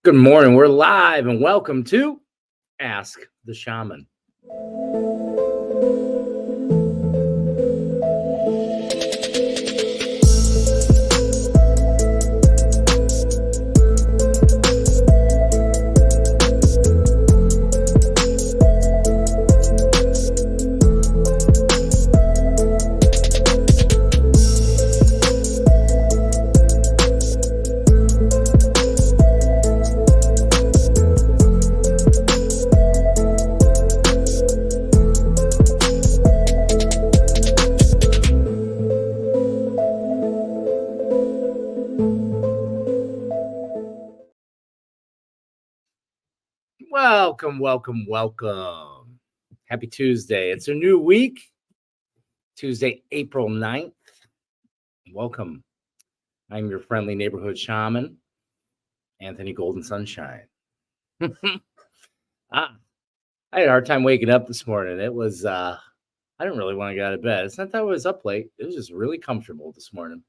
Good morning. We're live and welcome to Ask the Shaman. Welcome. Happy Tuesday. It's a new week, Tuesday, April 9th. Welcome. I'm your friendly neighborhood shaman, Anthony Golden Sunshine. I had a hard time waking up this morning. It was, I didn't really want to get out of bed. It's not that I was up late. It was just really comfortable this morning.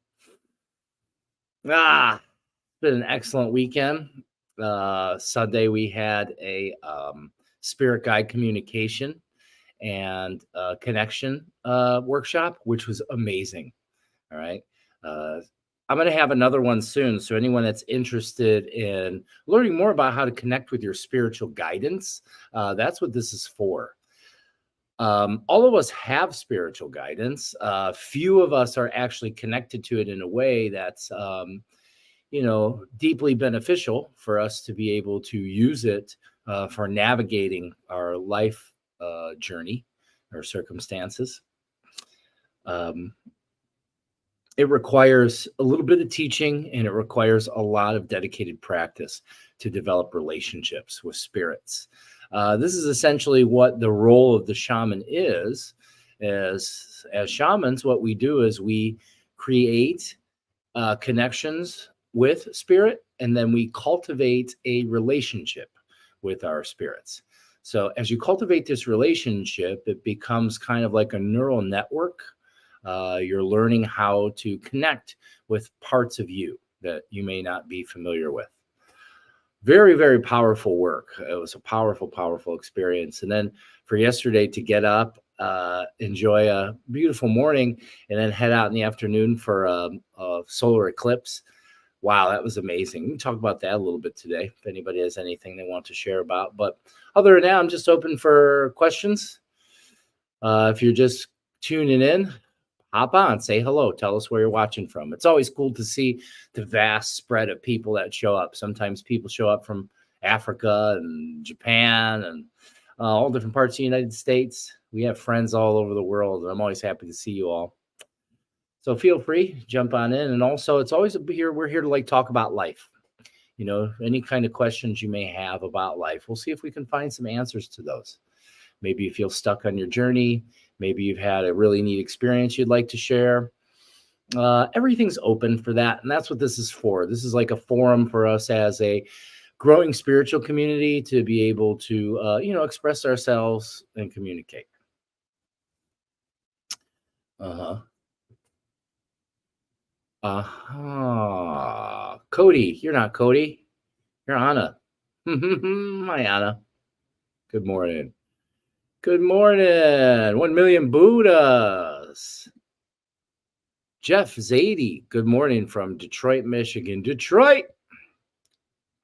It's been an excellent weekend. Sunday, we had a spirit guide communication and connection workshop, which was amazing. All right. I'm going to have another one soon. So anyone that's interested in learning more about how to connect with your spiritual guidance, that's what this is for. All of us have spiritual guidance. Few of us are actually connected to it in a way that's deeply beneficial for us to be able to use it for navigating our life journey or circumstances. It requires a little bit of teaching, and it requires a lot of dedicated practice to develop relationships with spirits. This is essentially what the role of the shaman is. As shamans, what we do is we create connections with spirit, and then we cultivate a relationship with our spirits. So as you cultivate this relationship, it becomes kind of like a neural network. You're learning how to connect with parts of you that you may not be familiar with. Very, very powerful work. It was a powerful, powerful experience. And then for yesterday to get up, enjoy a beautiful morning, and then head out in the afternoon for a solar eclipse. Wow, that was amazing. We can talk about that a little bit today if anybody has anything they want to share about. But other than that, I'm just open for questions. If you're just tuning in, hop on, say hello, tell us where you're watching from. It's always cool to see the vast spread of people that show up. Sometimes people show up from Africa and Japan and all different parts of the United States. We have friends all over the world, and I'm always happy to see you all. So feel free, jump on in. And also, it's always we're here to talk about life. Any kind of questions you may have about life. We'll see if we can find some answers to those. Maybe you feel stuck on your journey. Maybe you've had a really neat experience you'd like to share. Everything's open for that. And that's what this is for. This is like a forum for us as a growing spiritual community to be able to, express ourselves and communicate. Cody, you're not Cody. You're Anna. Hi, Anna. Good morning. Good morning. 1 million Buddhas. Jeff Zadie. Good morning from Detroit, Michigan. Detroit.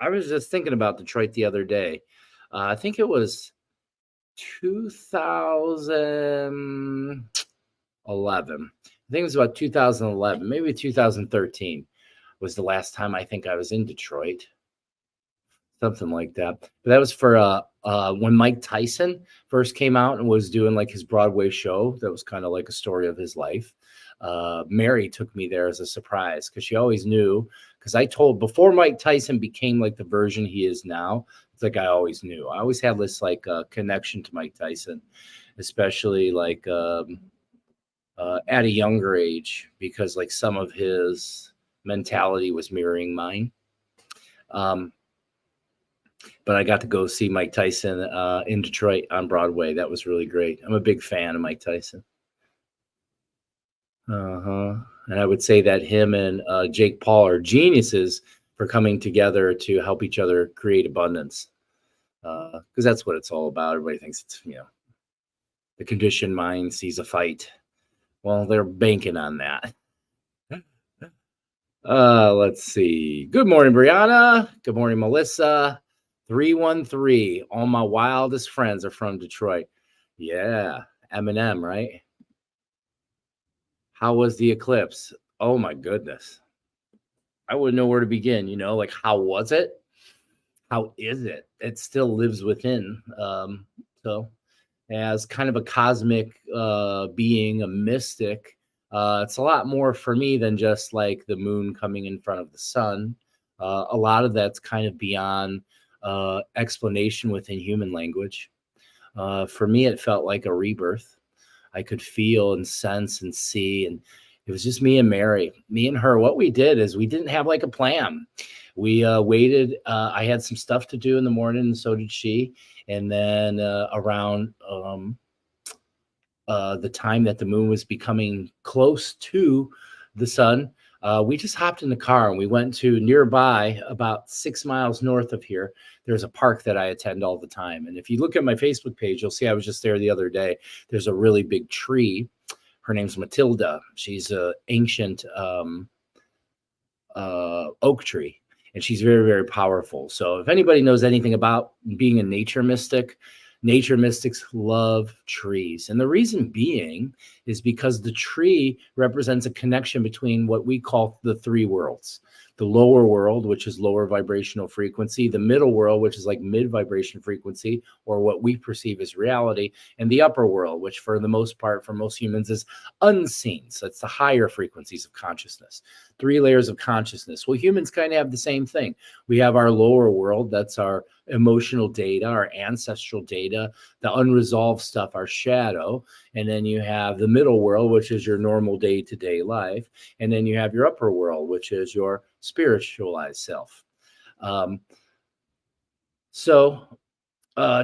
I was just thinking about Detroit the other day. I think it was 2011. I think it was about 2011, maybe 2013 was the last time I think I was in Detroit. Something like that. But that was for when Mike Tyson first came out and was doing his Broadway show. That was kind of like a story of his life. Mary took me there as a surprise because she always knew. Because I told before Mike Tyson became the version he is now, it's I always knew. I always had this connection to Mike Tyson, especially at a younger age, because some of his mentality was mirroring mine. But I got to go see Mike Tyson in Detroit on Broadway. That was really great. I'm a big fan of Mike Tyson. And I would say that him and Jake Paul are geniuses for coming together to help each other create abundance. Because that's what it's all about. Everybody thinks it's, the conditioned mind sees a fight. Well, they're banking on that. Let's see. Good morning, Brianna. Good morning, Melissa. 313. All my wildest friends are from Detroit. Yeah, Eminem, right? How was the eclipse? Oh my goodness. I wouldn't know where to begin, like how was it? How is it? It still lives within. So as kind of a cosmic being, a mystic, it's a lot more for me than just like the moon coming in front of the sun. A lot of that's kind of beyond explanation within human language. For me, it felt like a rebirth. I could feel and sense and see. And it was just me and Mary, me and her. What we did is we didn't have like a plan. We waited. I had some stuff to do in the morning, and so did she. And then around the time that the moon was becoming close to the sun, we just hopped in the car and we went to nearby, about 6 miles north of here. There's a park that I attend all the time. And if you look at my Facebook page, you'll see I was just there the other day. There's a really big tree. Her name's Matilda. She's an ancient oak tree, and she's very, very powerful. So if anybody knows anything about being a nature mystics love trees. And the reason being is because the tree represents a connection between what we call the three worlds. The lower world, which is lower vibrational frequency, the middle world, which is like mid vibration frequency, or what we perceive as reality, and the upper world, which for the most part, for most humans, is unseen. So it's the higher frequencies of consciousness, 3 layers of consciousness. Well, humans kind of have the same thing. We have our lower world, that's our emotional data, our ancestral data, the unresolved stuff, our shadow. And then you have the middle world, which is your normal day-to-day life. And then you have your upper world, which is your spiritualized self.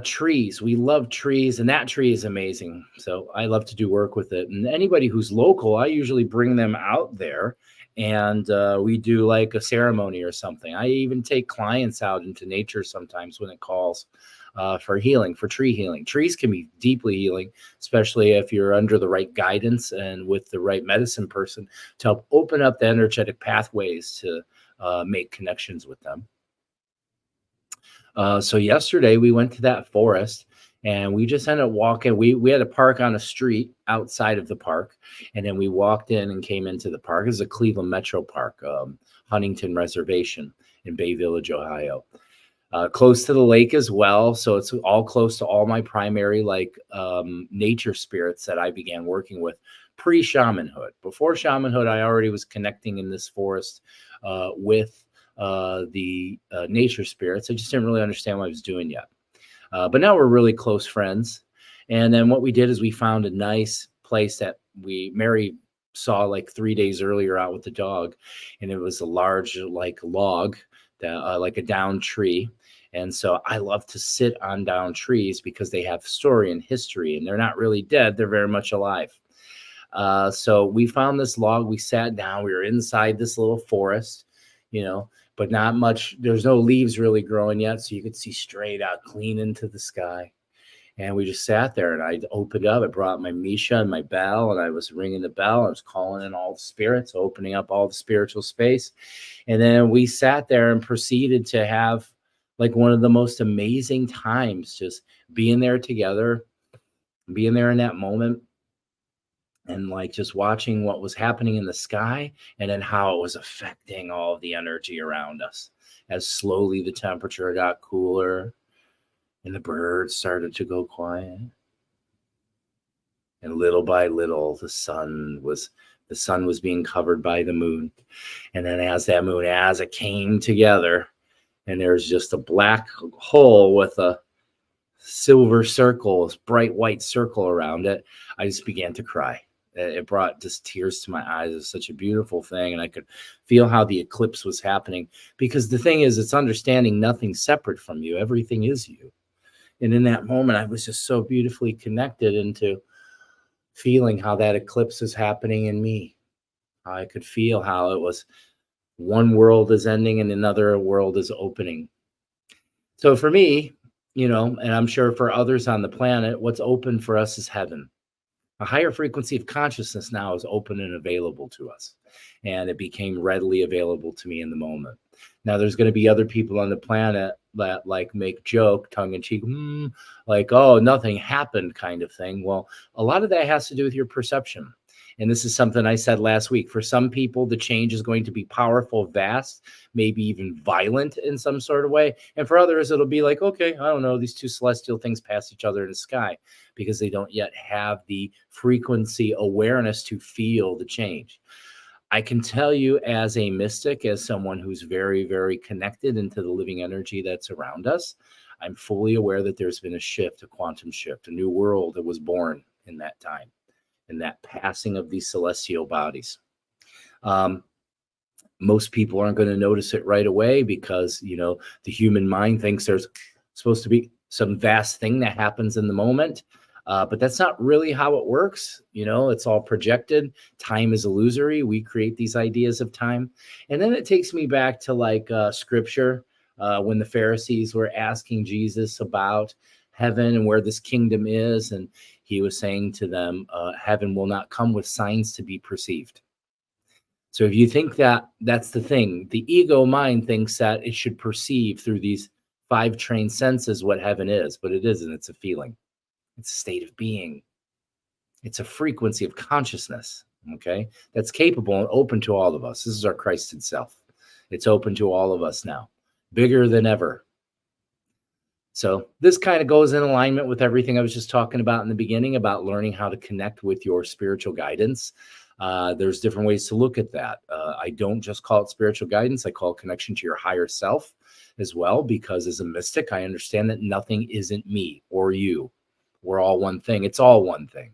Trees, we love trees, and that tree is amazing. So I love to do work with it. And anybody who's local, I usually bring them out there, and we do like a ceremony or something. I even take clients out into nature sometimes when it calls for healing, for tree healing. Trees can be deeply healing, especially if you're under the right guidance and with the right medicine person to help open up the energetic pathways to make connections with them. So yesterday we went to that forest and we just ended up walking. We had a park on a street outside of the park, and then we walked in and came into the park. It's a Cleveland Metro Park, Huntington Reservation in Bay Village, Ohio. Close to the lake as well. So it's all close to all my primary nature spirits that I began working with pre-shamanhood. Before shamanhood, I already was connecting in this forest with the nature spirits. I just didn't really understand what I was doing yet. But now we're really close friends. And then what we did is we found a nice place that Mary saw like 3 days earlier out with the dog. And it was a large log, that, like a down tree. And so I love to sit on down trees because they have story and history, and they're not really dead. They're very much alive. So we found this log. We sat down. We were inside this little forest, but not much. There's no leaves really growing yet, so you could see straight out clean into the sky. And we just sat there, and I opened up. I brought my Misha and my bell, and I was ringing the bell. I was calling in all the spirits, opening up all the spiritual space. And then we sat there and proceeded to have like one of the most amazing times, just being there together, being there in that moment, and like just watching what was happening in the sky and then how it was affecting all of the energy around us as slowly the temperature got cooler and the birds started to go quiet. And little by little, the sun was being covered by the moon. And then as it came together, and there's just a black hole with a silver circle, this bright white circle around it, I just began to cry. It brought just tears to my eyes. It was such a beautiful thing. And I could feel how the eclipse was happening, because the thing is, it's understanding nothing's separate from you. Everything is you. And in that moment, I was just so beautifully connected into feeling how that eclipse is happening in me. I could feel how it was One world is ending and another world is opening. So for me, and I'm sure for others on the planet, what's open for us is heaven. A higher frequency of consciousness now is open and available to us. And it became readily available to me in the moment. Now, there's going to be other people on the planet that like make joke, tongue in cheek, like, oh, nothing happened kind of thing. Well, a lot of that has to do with your perception. And this is something I said last week. For some people, the change is going to be powerful, vast, maybe even violent in some sort of way. And for others, it'll be like, okay, I don't know, these two celestial things pass each other in the sky, because they don't yet have the frequency awareness to feel the change. I can tell you, as a mystic, as someone who's very, very connected into the living energy that's around us, I'm fully aware that there's been a shift, a quantum shift, a new world that was born in that time, in that passing of these celestial bodies. Most people aren't going to notice it right away because, the human mind thinks there's supposed to be some vast thing that happens in the moment. But that's not really how it works. It's all projected. Time is illusory. We create these ideas of time. And then it takes me back to like scripture, when the Pharisees were asking Jesus about heaven and where this kingdom is. And he was saying to them, heaven will not come with signs to be perceived. So if you think that that's the thing, the ego mind thinks that it should perceive through these 5 trained senses what heaven is, but it isn't. It's a feeling. It's a state of being. It's a frequency of consciousness, okay? That's capable and open to all of us. This is our Christed self. It's open to all of us now, bigger than ever. So this kind of goes in alignment with everything I was just talking about in the beginning about learning how to connect with your spiritual guidance. There's different ways to look at that. I don't just call it spiritual guidance. I call it connection to your higher self as well, because as a mystic, I understand that nothing isn't me or you. We're all one thing. It's all one thing.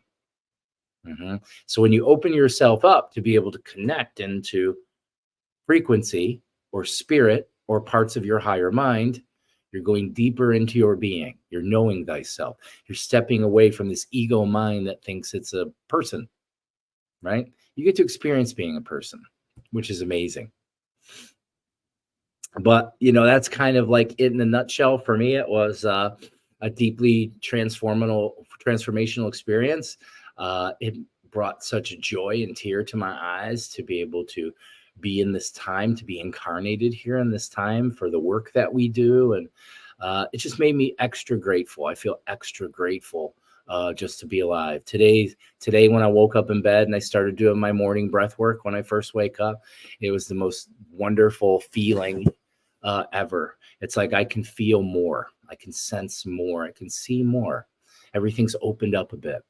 So when you open yourself up to be able to connect into frequency or spirit or parts of your higher mind, you're going deeper into your being. You're knowing thyself. You're stepping away from this ego mind that thinks it's a person, right? You get to experience being a person, which is amazing. But, that's kind of like it in a nutshell. For me, it was a deeply transformational experience. It brought such joy and tear to my eyes to be able to be in this time, to be incarnated here in this time for the work that we do. And it just made me extra grateful. I feel extra grateful just to be alive. Today, when I woke up in bed and I started doing my morning breath work, when I first wake up, it was the most wonderful feeling ever. It's like I can feel more. I can sense more. I can see more. Everything's opened up a bit.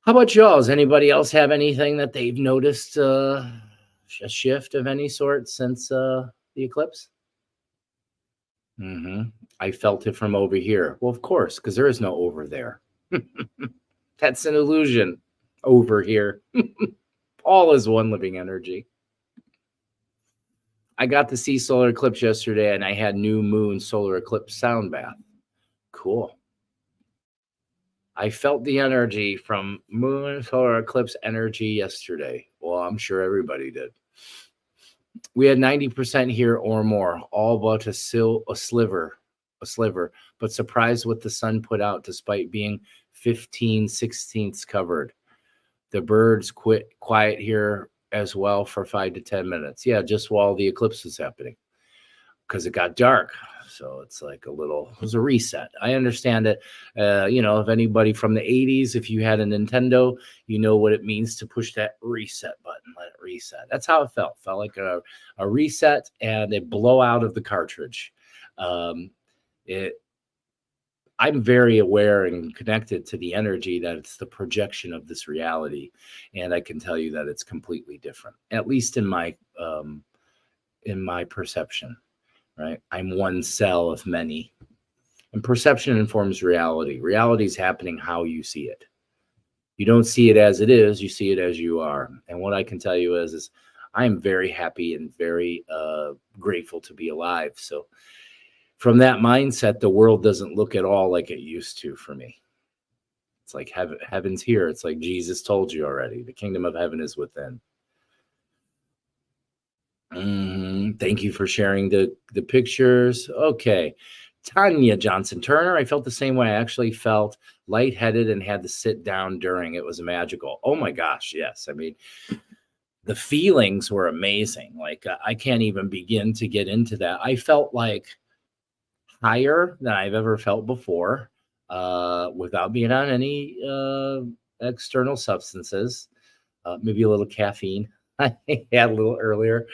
How about y'all? Does anybody else have anything that they've noticed a shift of any sort since the eclipse? I felt it from over here. Well, of course, because there is no over there. That's an illusion. Over here. All is one living energy. I got to see solar eclipse yesterday, and I had new moon solar eclipse sound bath. Cool. I felt the energy from moon solar eclipse energy yesterday. Well, I'm sure everybody did. We had 90% here or more, all but a sliver, but surprised what the sun put out despite being 15/16 covered. The birds quit quiet here as well for 5 to 10 minutes. Yeah, just while the eclipse was happening, because it got dark. So it's like it was a reset. I understand it. If anybody from the 80s, if you had a Nintendo, you know what it means to push that reset button, let it reset. That's how it felt. Felt like a reset and a blowout of the cartridge. I'm very aware and connected to the energy that it's the projection of this reality. And I can tell you that it's completely different, at least in my perception. Right? I'm one cell of many. And perception informs reality. Reality is happening how you see it. You don't see it as it is, you see it as you are. And what I can tell you is I am very happy and very grateful to be alive. So from that mindset, the world doesn't look at all like it used to for me. It's like heaven's here. It's like Jesus told you already. The kingdom of heaven is within. Thank you for sharing the pictures. Okay. Tanya Johnson Turner, I felt the same way. I actually felt lightheaded and had to sit down during. It was magical. Oh my gosh, yes. I mean, the feelings were amazing. Like I can't even begin to get into that. I felt like higher than I've ever felt before, without being on any external substances. Maybe a little caffeine. I had a little earlier.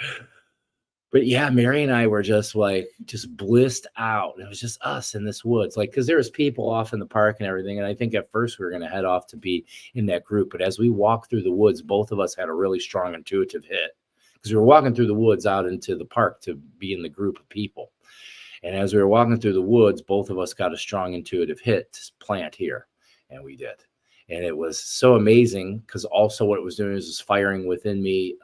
But yeah, Mary and I were just like just blissed out. It was just us in this woods, like because there was people off in the park and everything. And I think at first we were going to head off to be in that group, but as we walked through the woods, both of us had a really strong intuitive hit because we were walking through the woods out into the park to be in the group of people. And as we were walking through the woods, both of us got a strong intuitive hit to plant here, and we did. And it was so amazing because also what it was doing is firing within me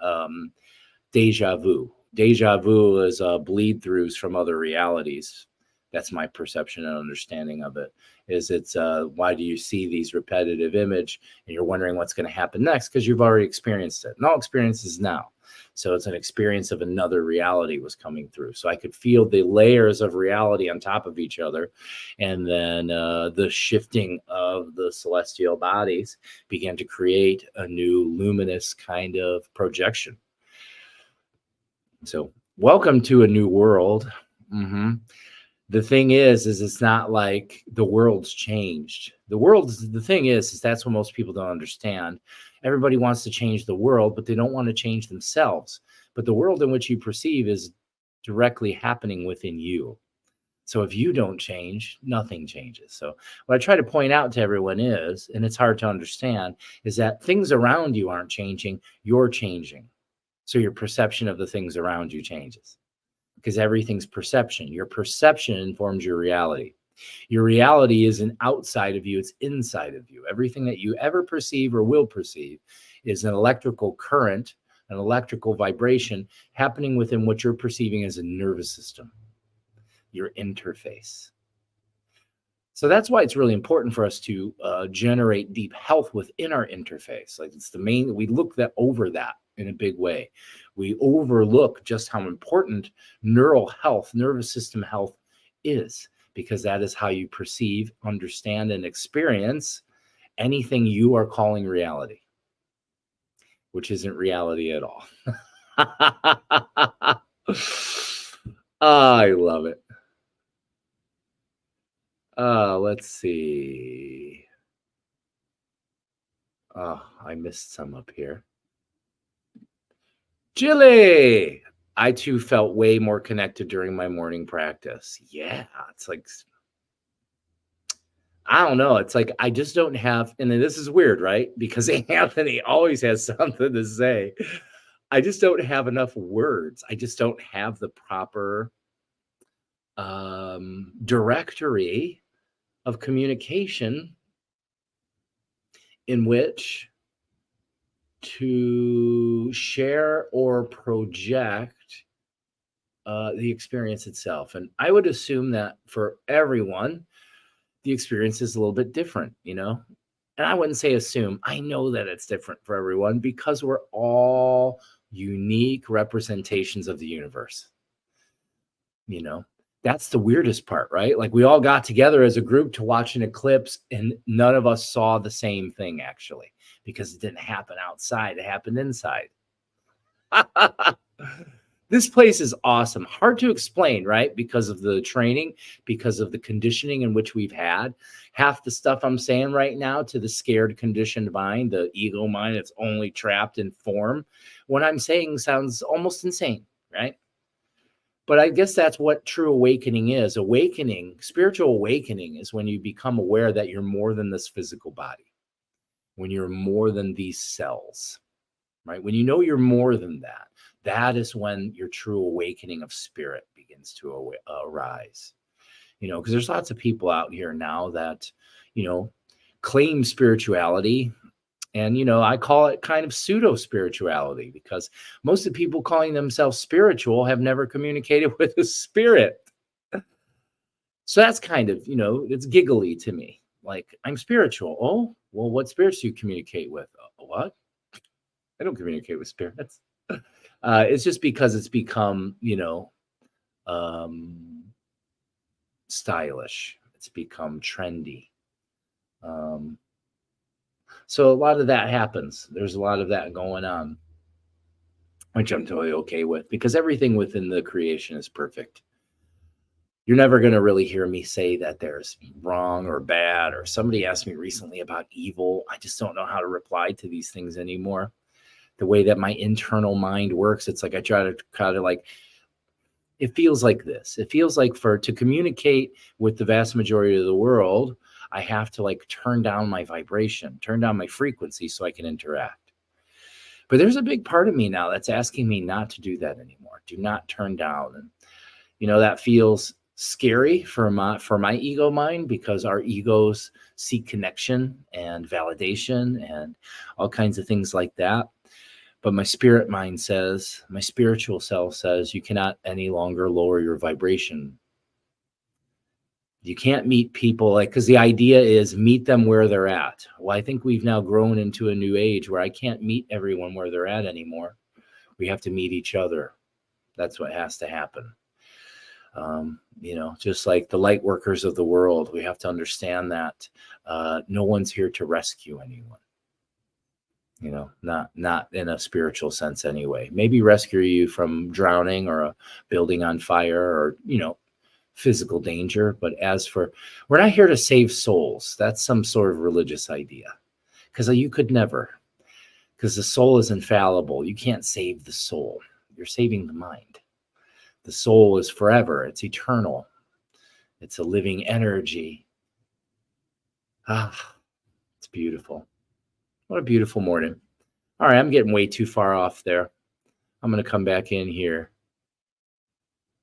deja vu. Deja vu is bleed throughs from other realities. That's my perception and understanding of it. Is it's why do you see these repetitive image and you're wondering what's going to happen next because you've already experienced it. And all experience is now. So it's an experience of another reality was coming through. So I could feel the layers of reality on top of each other. And then the shifting of the celestial bodies began to create a new luminous kind of projection. So welcome to a new world. The thing is it's not like the world's changed. The thing is that's what most people don't understand. Everybody wants to change the world, but they don't want to change themselves. But the world in which you perceive is directly happening within you. So if you don't change, nothing changes. So what I try to point out to everyone is, and it's hard to understand, is that things around you aren't changing, you're changing. So your perception of the things around you changes because everything's perception. Your perception informs your reality. Your reality isn't outside of you, it's inside of you. Everything that you ever perceive or will perceive is an electrical current, an electrical vibration happening within what you're perceiving as a nervous system, your interface. So that's why it's really important for us to generate deep health within our interface. Like it's the main, we look over that in a big way. We overlook just how important neural health, nervous system health is, because that is how you perceive, understand, and experience anything you are calling reality, which isn't reality at all. I love it. Let's see. Oh, I missed some up here. Jilly! I too felt way more connected during my morning practice. Yeah, it's like, I don't know. It's like I just don't have, and then this is weird, right? Because Anthony always has something to say. I just don't have enough words. I just don't have the proper directory of communication in which to share or project the experience itself. And I would assume that for everyone, the experience is a little bit different, you know? And I wouldn't say assume. I know that it's different for everyone because we're all unique representations of the universe. You know, that's the weirdest part, right? Like we all got together as a group to watch an eclipse and none of us saw the same thing actually, because it didn't happen outside, it happened inside. This place is awesome. Hard to explain, right? Because of the training, because of the conditioning in which we've had. Half the stuff I'm saying right now to the scared, conditioned mind, the ego mind, it's only trapped in form. What I'm saying sounds almost insane, right? But I guess that's what true awakening is. Awakening, spiritual awakening is when you become aware that you're more than this physical body, when you're more than these cells, right? When you know you're more than that, that is when your true awakening of spirit begins to arise. You know, because there's lots of people out here now that, you know, claim spirituality. And, you know, I call it kind of pseudo spirituality because most of the people calling themselves spiritual have never communicated with a spirit. So that's kind of, you know, it's giggly to me. Like, I'm spiritual. Oh, well, what spirits do you communicate with? What? I don't communicate with spirits. It's just because it's become, stylish. It's become trendy. Um, so a lot of that happens. There's a lot of that going on, which I'm totally okay with, because everything within the creation is perfect. You're never going to really hear me say that there's wrong or bad. Or somebody asked me recently about evil. I just don't know how to reply to these things anymore. The way that my internal mind works, it's like I try to like, it feels like this. It feels like to communicate with the vast majority of the world, I have to like turn down my vibration, turn down my frequency so I can interact. But there's a big part of me now that's asking me not to do that anymore. Do not turn down. And that feels scary for my ego mind, because our egos seek connection and validation and all kinds of things like that. But my spirit mind says, my spiritual self says, you cannot any longer lower your vibration. You can't meet people because the idea is meet them where they're at. Well, I think we've now grown into a new age where I can't meet everyone where they're at anymore. We have to meet each other. That's what has to happen. Just like the light workers of the world, we have to understand that no one's here to rescue anyone. Not in a spiritual sense anyway. Maybe rescue you from drowning or a building on fire or, physical danger. But we're not here to save souls. That's some sort of religious idea, because you could never, because the soul is infallible. You can't save the soul. You're saving the mind. The soul is forever. It's eternal. It's a living energy. It's beautiful. What a beautiful morning. All right, I'm getting way too far off there. I'm going to come back in here.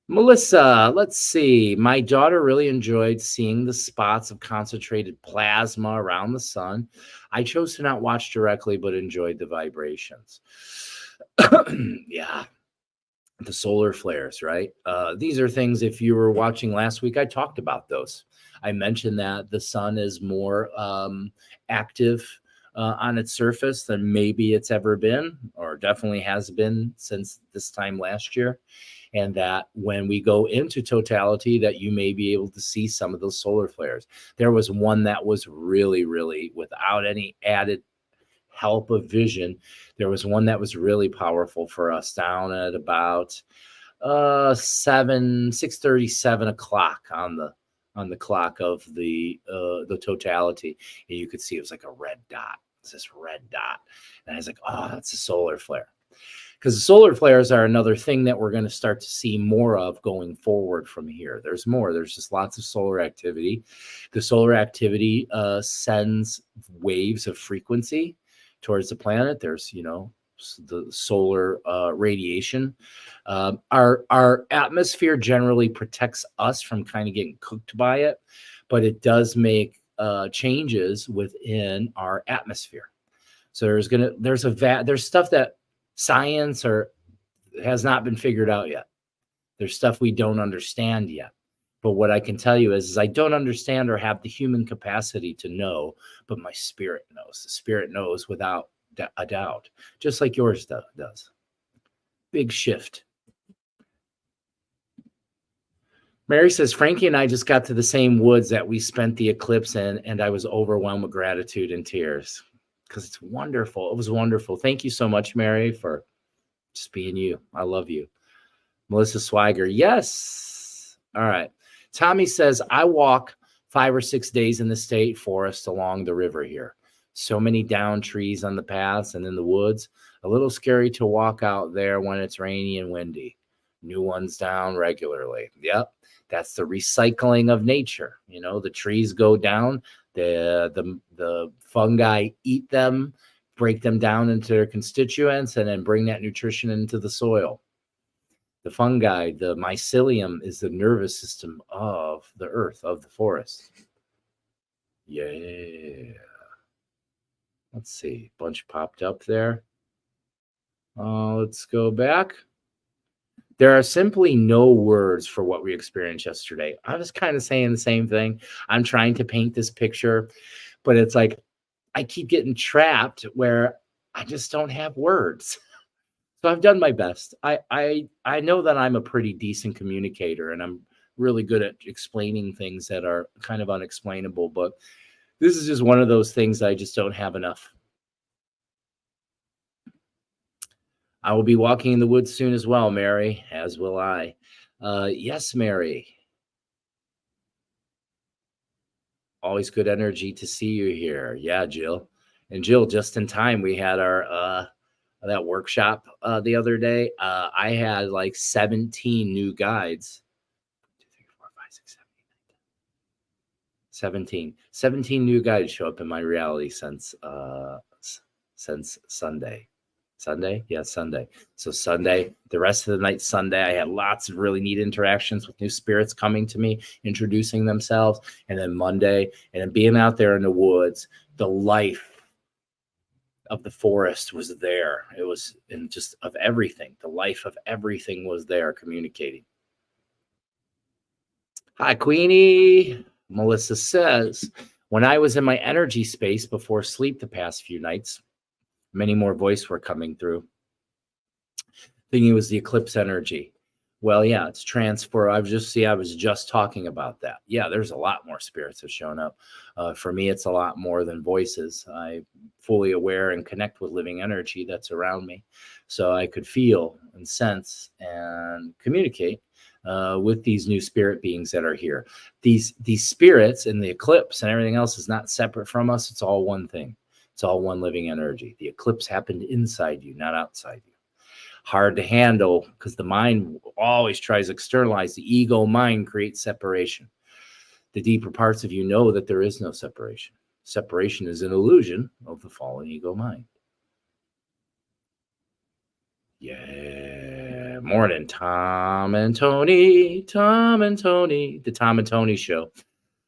Melissa, let's see. My daughter really enjoyed seeing the spots of concentrated plasma around the sun. I chose to not watch directly, but enjoyed the vibrations. Yeah. The solar flares, right? These are things, if you were watching last week, I talked about those. I mentioned that the sun is more active on its surface than maybe it's ever been, or definitely has been since this time last year. And that when we go into totality, that you may be able to see some of those solar flares. There was one that was really, really, without any added help of vision, there was one that was really powerful for us down at about 6:30, 7 o'clock on the clock of the totality, and you could see it was like a red dot. It's this red dot, and I was like, oh, that's a solar flare. Because the solar flares are another thing that we're going to start to see more of going forward from here. There's more. There's just lots of solar activity. The solar activity sends waves of frequency towards the planet. There's, the solar radiation. Our atmosphere generally protects us from kind of getting cooked by it, but it does make changes within our atmosphere. So there's stuff that science has not been figured out yet. There's stuff we don't understand yet. But what I can tell you is I don't understand or have the human capacity to know, but my spirit knows. The spirit knows without a doubt, just like yours does. Big shift. Mary says, Frankie and I just got to the same woods that we spent the eclipse in, and I was overwhelmed with gratitude and tears, because it's wonderful. It was wonderful. Thank you so much, Mary, for just being you. I love you. Melissa Swiger, yes. All right. Tommy says, I walk 5 or 6 days in the state forest along the river here. So many downed trees on the paths and in the woods. A little scary to walk out there when it's rainy and windy. New ones down regularly. Yep. That's the recycling of nature. The trees go down. The fungi eat them, break them down into their constituents, and then bring that nutrition into the soil. The fungi, the mycelium, is the nervous system of the earth, of the forest. Yeah. Let's see. Bunch popped up there. Let's go back. There are simply no words for what we experienced yesterday. I was kind of saying the same thing. I'm trying to paint this picture, but it's like I keep getting trapped where I just don't have words. So I've done my best. I know that I'm a pretty decent communicator, and I'm really good at explaining things that are kind of unexplainable, but this is just one of those things I just don't have enough. I will be walking in the woods soon as well, Mary, as will I. Yes, Mary. Always good energy to see you here. Yeah, Jill. And Jill, just in time, we had our that workshop the other day. I had like 17 new guides. 2, 3, 4, 5, 6, 7, 17 new guides show up in my reality since Sunday. Sunday? Yeah, Sunday. So Sunday, the rest of the night, Sunday, I had lots of really neat interactions with new spirits coming to me, introducing themselves. And then Monday, and then being out there in the woods, the life of the forest was there. It was in just of everything. The life of everything was there communicating. Hi, Queenie. Melissa says, when I was in my energy space before sleep the past few nights, many more voices were coming through. Thinking it was the eclipse energy. Well, yeah, it's transfer. I was just talking about that. Yeah, there's a lot more spirits have shown up. For me, it's a lot more than voices. I'm fully aware and connect with living energy that's around me. So I could feel and sense and communicate with these new spirit beings that are here. These spirits and the eclipse and everything else is not separate from us. It's all one thing. It's all one living energy. The eclipse happened inside you, not outside you. Hard to handle because the mind always tries to externalize. The ego mind creates separation. The deeper parts of you know that there is no separation. Separation is an illusion of the fallen ego mind. Yeah. Morning, Tom and Tony. Tom and Tony. The Tom and Tony show.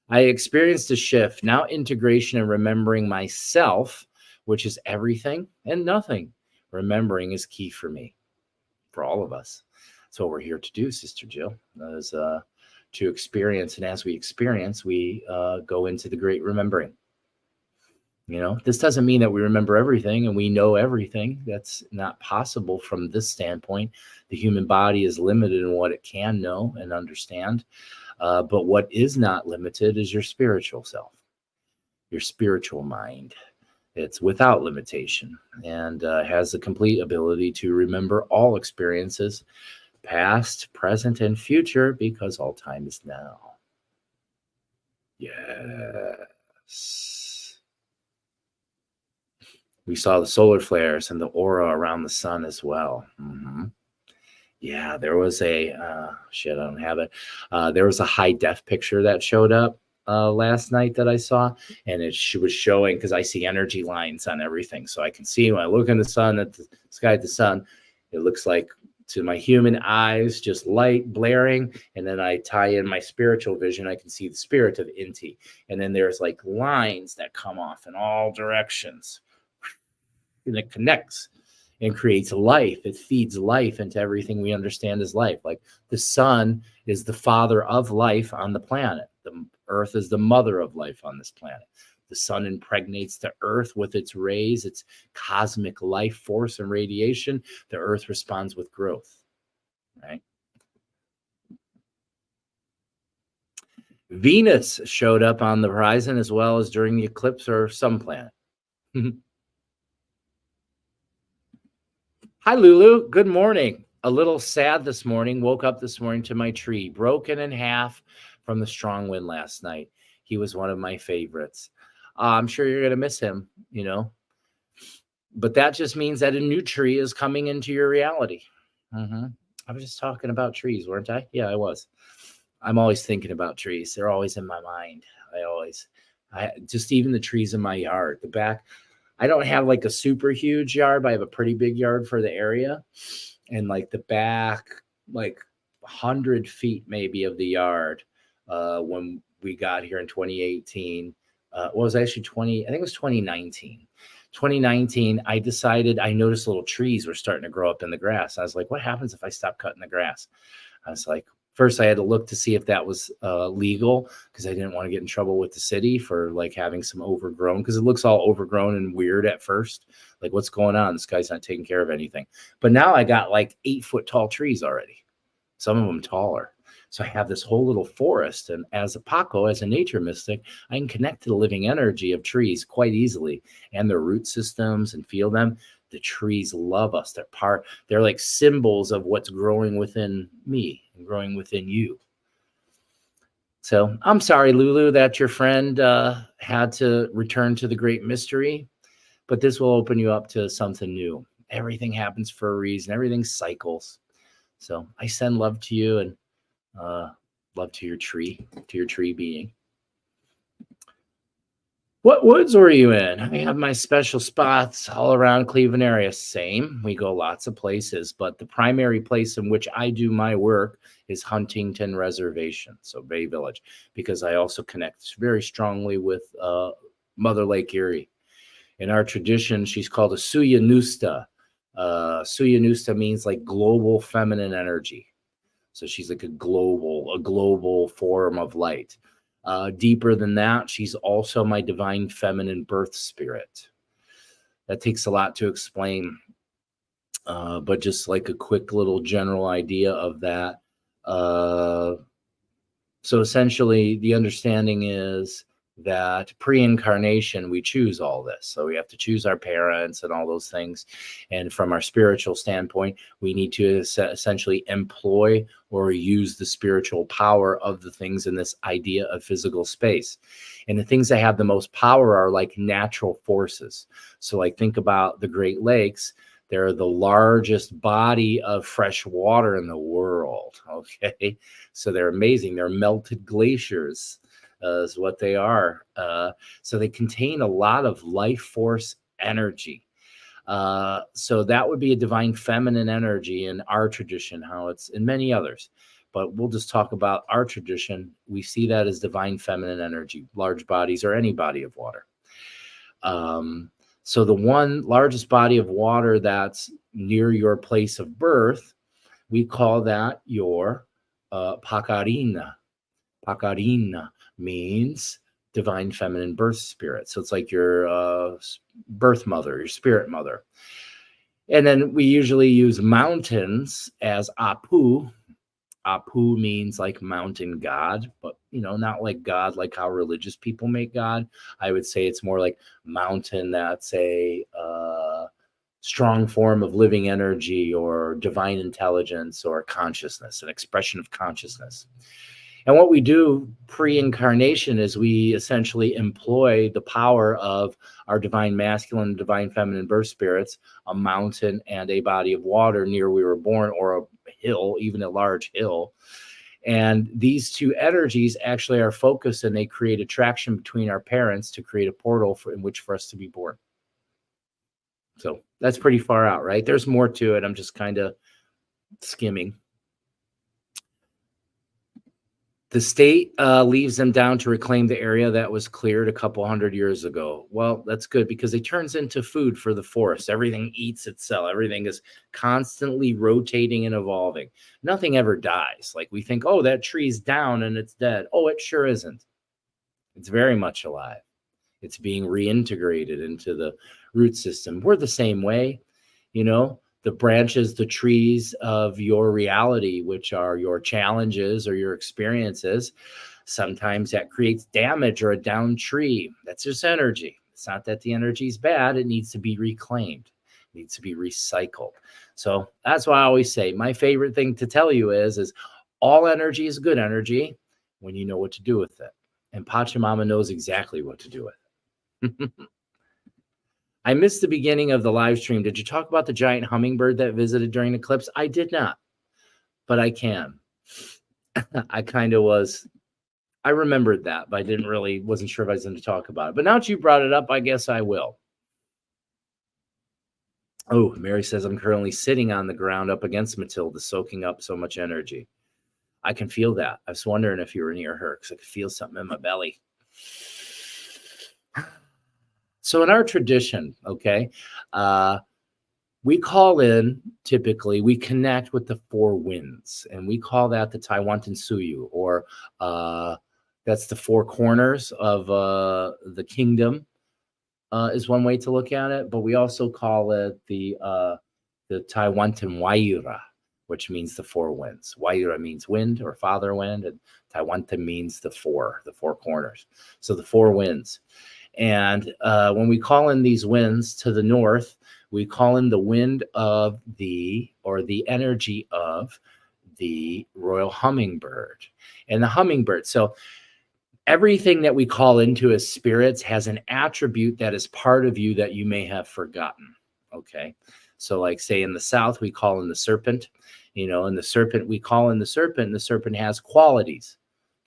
I experienced a shift. Now integration and remembering myself, which is everything and nothing. Remembering is key for me, for all of us. That's what we're here to do, Sister Jill, is to experience. And as we experience, we go into the great remembering. You know, this doesn't mean that we remember everything and we know everything. That's not possible from this standpoint. The human body is limited in what it can know and understand. But what is not limited is your spiritual self, your spiritual mind. It's without limitation and has the complete ability to remember all experiences, past, present, and future, because all time is now. Yes. We saw the solar flares and the aura around the sun as well. Mm-hmm. Yeah, there was a I don't have it. There was a high def picture that showed up last night that I saw, and it was showing, because I see energy lines on everything, so I can see when I look in the sun at the sky at the sun, it looks like to my human eyes just light blaring, and then I tie in my spiritual vision, I can see the spirit of Inti, and then there's like lines that come off in all directions, and it connects and creates life. It feeds life into everything we understand as life. Like the sun is the father of life on the planet. The earth is the mother of life on this planet. The sun impregnates the earth with its rays, its cosmic life force and radiation. The earth responds with growth, right? Venus showed up on the horizon as well as during the eclipse, or some planet. Hi, Lulu. Good morning. A little sad this morning. Woke up this morning to my tree broken in half from the strong wind last night. He was one of my favorites. I'm sure you're going to miss him, you know. But that just means that a new tree is coming into your reality. I was just talking about trees, weren't I? Yeah, I was. I'm always thinking about trees. They're always in my mind. I just even the trees in my yard, the back. I don't have like a super huge yard, but I have a pretty big yard for the area. And like the back, like 100 feet maybe of the yard, when we got here in 2018, well, it was actually I think it was 2019. 2019, I noticed little trees were starting to grow up in the grass. I was like, what happens if I stop cutting the grass? I was like, First, I had to look to see if that was legal, because I didn't want to get in trouble with the city for like having some overgrown, because it looks all overgrown and weird at first. Like, what's going on? This guy's not taking care of anything. But now I got like 8-foot tall trees already, some of them taller. So I have this whole little forest. And as a Paqo, as a nature mystic, I can connect to the living energy of trees quite easily and their root systems and feel them. The trees love us. They're like symbols of what's growing within me and growing within you. So I'm sorry, Lulu, that your friend had to return to the great mystery, but this will open you up to something new. Everything happens for a reason. Everything cycles. So I send love to you, and love to your tree being. What woods were you in? I have my special spots all around Cleveland area. Same. We go lots of places, but the primary place in which I do my work is Huntington Reservation, so Bay Village, because I also connect very strongly with Mother Lake Erie. In our tradition, she's called a Suya Nusta. Suya Nusta means like global feminine energy. So she's like a global form of light. Deeper than that, she's also my divine feminine birth spirit. That takes a lot to explain, but just like a quick little general idea of that. So essentially, the understanding is that pre-incarnation, we choose all this. So we have to choose our parents and all those things. And from our spiritual standpoint, we need to essentially employ or use the spiritual power of the things in this idea of physical space. And the things that have the most power are like natural forces. So like think about the Great Lakes. They're the largest body of fresh water in the world. Okay. So they're amazing. They're melted glaciers. Is what they are. So they contain a lot of life force energy. So that would be a divine feminine energy in our tradition, how it's in many others. But we'll just talk about our tradition. We see that as divine feminine energy, large bodies or any body of water. So the one largest body of water that's near your place of birth, we call that your Pacarina. Pacarina means divine feminine birth spirit. So it's like your birth mother, your spirit mother. And then we usually use mountains as Apu. Apu means like mountain god, but not like God, like how religious people make God. I would say it's more like mountain that's a strong form of living energy or divine intelligence or consciousness, an expression of consciousness. And what we do pre-incarnation is we essentially employ the power of our divine masculine and divine feminine birth spirits, a mountain and a body of water near we were born, or a hill, even a large hill. And these two energies actually are focused, and they create attraction between our parents to create a portal in which for us to be born. So that's pretty far out, right? There's more to it. I'm just kind of skimming. The state leaves them down to reclaim the area that was cleared a couple hundred years ago. Well, that's good, because it turns into food for the forest. Everything eats itself. Everything is constantly rotating and evolving. Nothing ever dies. Like we think, oh, that tree's down and it's dead. Oh, it sure isn't. It's very much alive. It's being reintegrated into the root system. We're the same way, the branches, the trees of your reality, which are your challenges or your experiences. Sometimes that creates damage or a down tree. That's just energy. It's not that the energy is bad. It needs to be reclaimed. It needs to be recycled. So that's why I always say my favorite thing to tell you is all energy is good energy when you know what to do with it. And Pachamama knows exactly what to do with it. I missed the beginning of the live stream. Did you talk about the giant hummingbird that visited during the eclipse? I did not, but I can. I remembered that, but I wasn't sure if I was going to talk about it. But now that you brought it up, I guess I will. Oh, Mary says, I'm currently sitting on the ground up against Matilda, soaking up so much energy. I can feel that. I was wondering if you were near her, because I could feel something in my belly. So in our tradition, okay, We call in, typically, we connect with the four winds, and we call that the Taiwantan Suyu, or that's the four corners of the kingdom, is one way to look at it. But we also call it the Taiwantan Waira, which means the four winds. Waira means wind or father wind, and Taiwantan means the four corners. So the four winds. And when we call in these winds to the north, we call in the wind of the energy of the royal hummingbird. And the hummingbird. So everything that we call into as spirits has an attribute that is part of you that you may have forgotten. Okay. So like say in the South, we call in the serpent, and the serpent, we call in the serpent, and the serpent has qualities.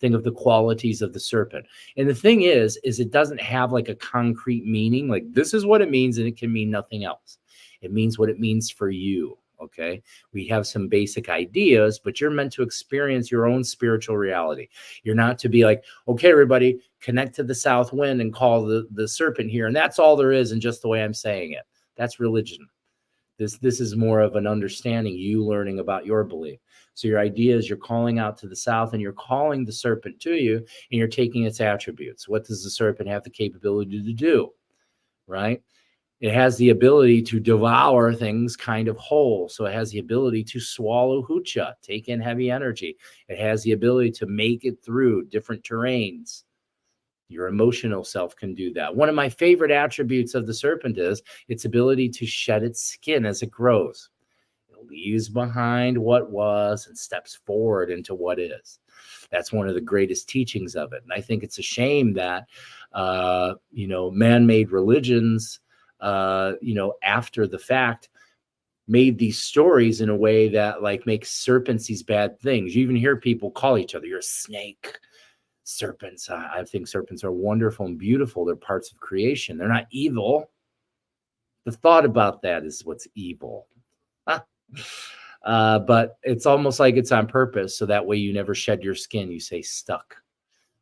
Think of the qualities of the serpent. And the thing is it doesn't have like a concrete meaning. Like this is what it means, and it can mean nothing else. It means what it means for you. Okay. We have some basic ideas, but you're meant to experience your own spiritual reality. You're not to be like, okay, everybody connect to the south wind and call the serpent here. And that's all there is. And just the way I'm saying it, that's religion. This is more of an understanding, you learning about your belief. So your idea is you're calling out to the south and you're calling the serpent to you and you're taking its attributes. What does the serpent have the capability to do? Right? It has the ability to devour things kind of whole. So it has the ability to swallow hucha, take in heavy energy. It has the ability to make it through different terrains. Your emotional self can do that. One of my favorite attributes of the serpent is its ability to shed its skin as it grows. It leaves behind what was and steps forward into what is. That's one of the greatest teachings of it. And I think it's a shame that, man-made religions, after the fact, made these stories in a way that like makes serpents these bad things. You even hear people call each other, you're a snake. Serpents, I think serpents are wonderful and beautiful. They're parts of creation. They're not evil. The thought about that is what's evil. But it's almost like it's on purpose, so that way you never shed your skin. You say stuck.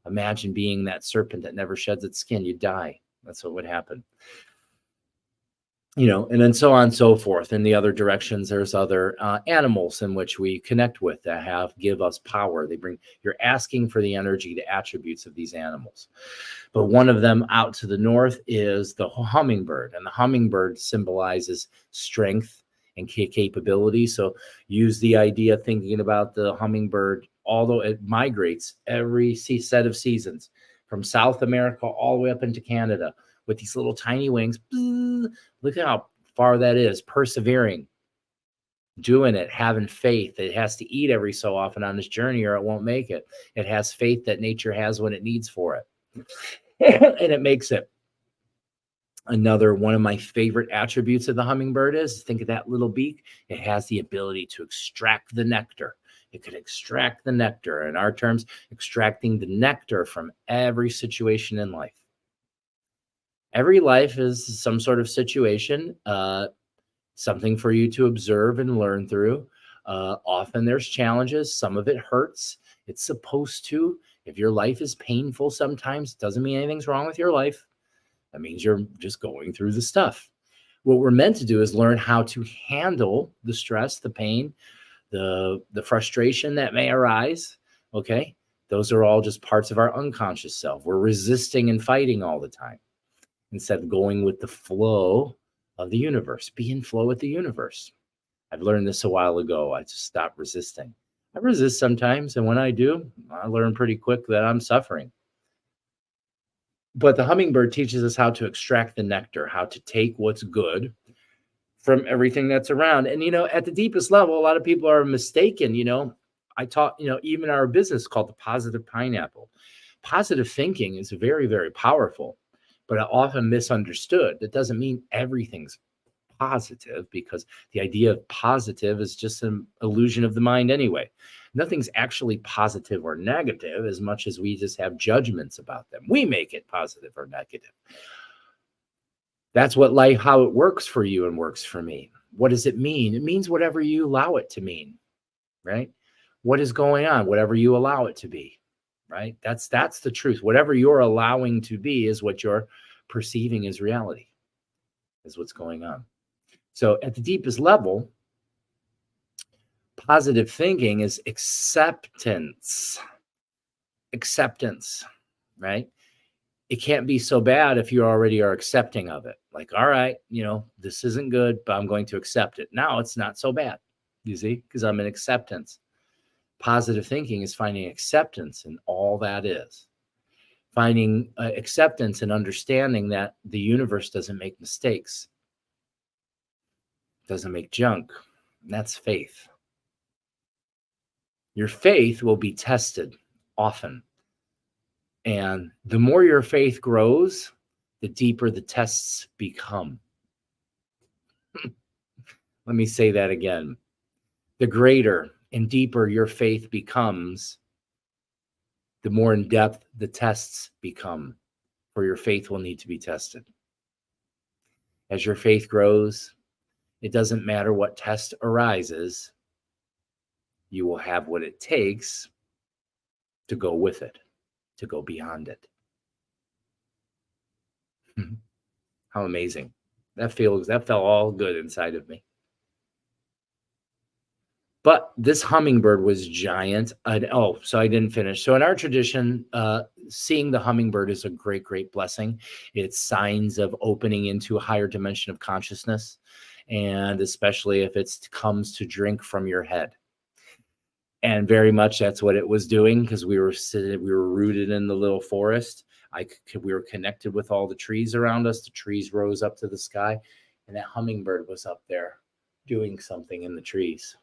Imagine being that serpent that never sheds its skin. You die. That's what would happen. And then so on and so forth. In the other directions, there's other animals in which we connect with that give us power. You're asking for the energy, the attributes of these animals. But one of them out to the north is the hummingbird, and the hummingbird symbolizes strength and capability. So use the idea thinking about the hummingbird, although it migrates every set of seasons from South America all the way up into Canada with these little tiny wings. Look at how far that is, persevering, doing it, having faith. It has to eat every so often on this journey or it won't make it. It has faith that nature has what it needs for it. And it makes it. Another one of my favorite attributes of the hummingbird is, think of that little beak. It has the ability to extract the nectar. It could extract the nectar. In our terms, extracting the nectar from every situation in life. Every life is some sort of situation, something for you to observe and learn through. Often there's challenges. Some of it hurts. It's supposed to. If your life is painful sometimes, it doesn't mean anything's wrong with your life. That means you're just going through the stuff. What we're meant to do is learn how to handle the stress, the pain, the frustration that may arise. Okay. Those are all just parts of our unconscious self. We're resisting and fighting all the time instead of going with the flow of the universe. Be in flow with the universe. I've learned this a while ago. I just stopped resisting. I resist sometimes, and when I do, I learn pretty quick that I'm suffering. But the hummingbird teaches us how to extract the nectar, how to take what's good from everything that's around. And, at the deepest level, a lot of people are mistaken. I taught, even our business called the Positive Pineapple. Positive thinking is very, very powerful, but often misunderstood. That doesn't mean everything's positive, because the idea of positive is just an illusion of the mind anyway. Nothing's actually positive or negative as much as we just have judgments about them. We make it positive or negative. That's what life, how it works for you and works for me. What does it mean? It means whatever you allow it to mean, right? What is going on? Whatever you allow it to be, right? That's the truth. Whatever you're allowing to be is what you're perceiving as reality, is what's going on. So at the deepest level, positive thinking is acceptance. Acceptance, right? It can't be so bad if you already are accepting of it. Like, all right, this isn't good, but I'm going to accept it. Now it's not so bad, you see, because I'm in acceptance. Positive thinking is finding acceptance in all that is. Finding acceptance and understanding that the universe doesn't make mistakes, doesn't make junk. And that's faith. Your faith will be tested often. And the more your faith grows, the deeper the tests become. Let me say that again. The greater and deeper your faith becomes, the more in depth the tests become, for your faith will need to be tested. As your faith grows, it doesn't matter what test arises, you will have what it takes to go with it, to go beyond it. How amazing. That felt all good inside of me. But this hummingbird was giant. So I didn't finish. So in our tradition, seeing the hummingbird is a great, great blessing. It's signs of opening into a higher dimension of consciousness, and especially if it comes to drink from your head. And very much that's what it was doing, because we were rooted in the little forest. We were connected with all the trees around us. The trees rose up to the sky, and that hummingbird was up there doing something in the trees,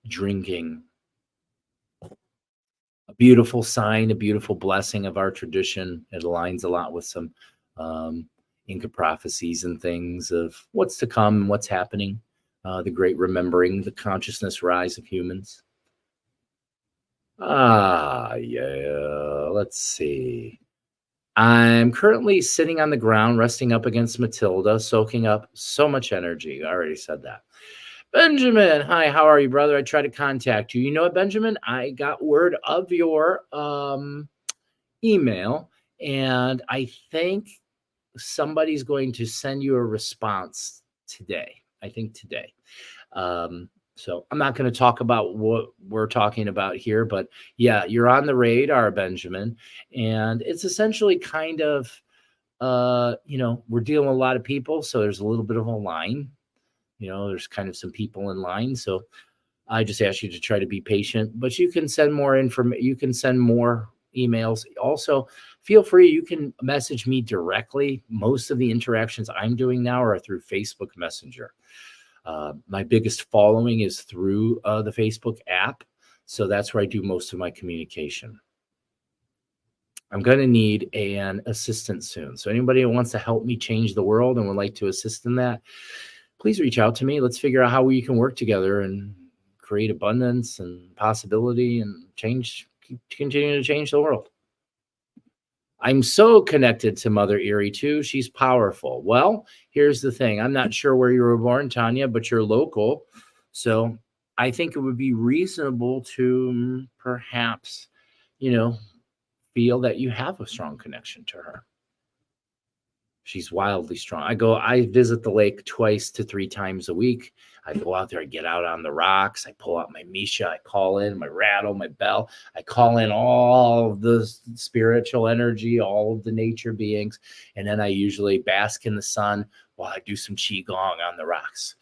drinking. A beautiful sign, a beautiful blessing of our tradition. It aligns a lot with some Inca prophecies and things of what's to come and what's happening. The great remembering, the consciousness rise of humans. Yeah. Let's see. I'm currently sitting on the ground, resting up against Matilda, soaking up so much energy. I already said that. Benjamin, hi, how are you, brother? I tried to contact you. You know what, Benjamin? I got word of your email, and I think somebody's going to send you a response today. I think today. So I'm not going to talk about what we're talking about here, but yeah, you're on the radar, Benjamin. And it's essentially kind of, we're dealing with a lot of people. So there's a little bit of a line, there's kind of some people in line. So I just ask you to try to be patient, but you can send more information. You can send more emails. Also, feel free. You can message me directly. Most of the interactions I'm doing now are through Facebook Messenger. My biggest following is through the Facebook app. So that's where I do most of my communication. I'm going to need an assistant soon. So anybody who wants to help me change the world and would like to assist in that, please reach out to me. Let's figure out how we can work together and create abundance and possibility and continue to change the world. I'm so connected to Mother Erie too. She's powerful. Well, here's the thing. I'm not sure where you were born, Tanya, but you're local. So I think it would be reasonable to perhaps, feel that you have a strong connection to her. She's wildly strong. I visit the lake 2 to 3 times a week. I go out there, I get out on the rocks, I pull out my Misha, I call in my rattle, my bell, I call in all of the spiritual energy, all of the nature beings, and then I usually bask in the sun while I do some qigong on the rocks.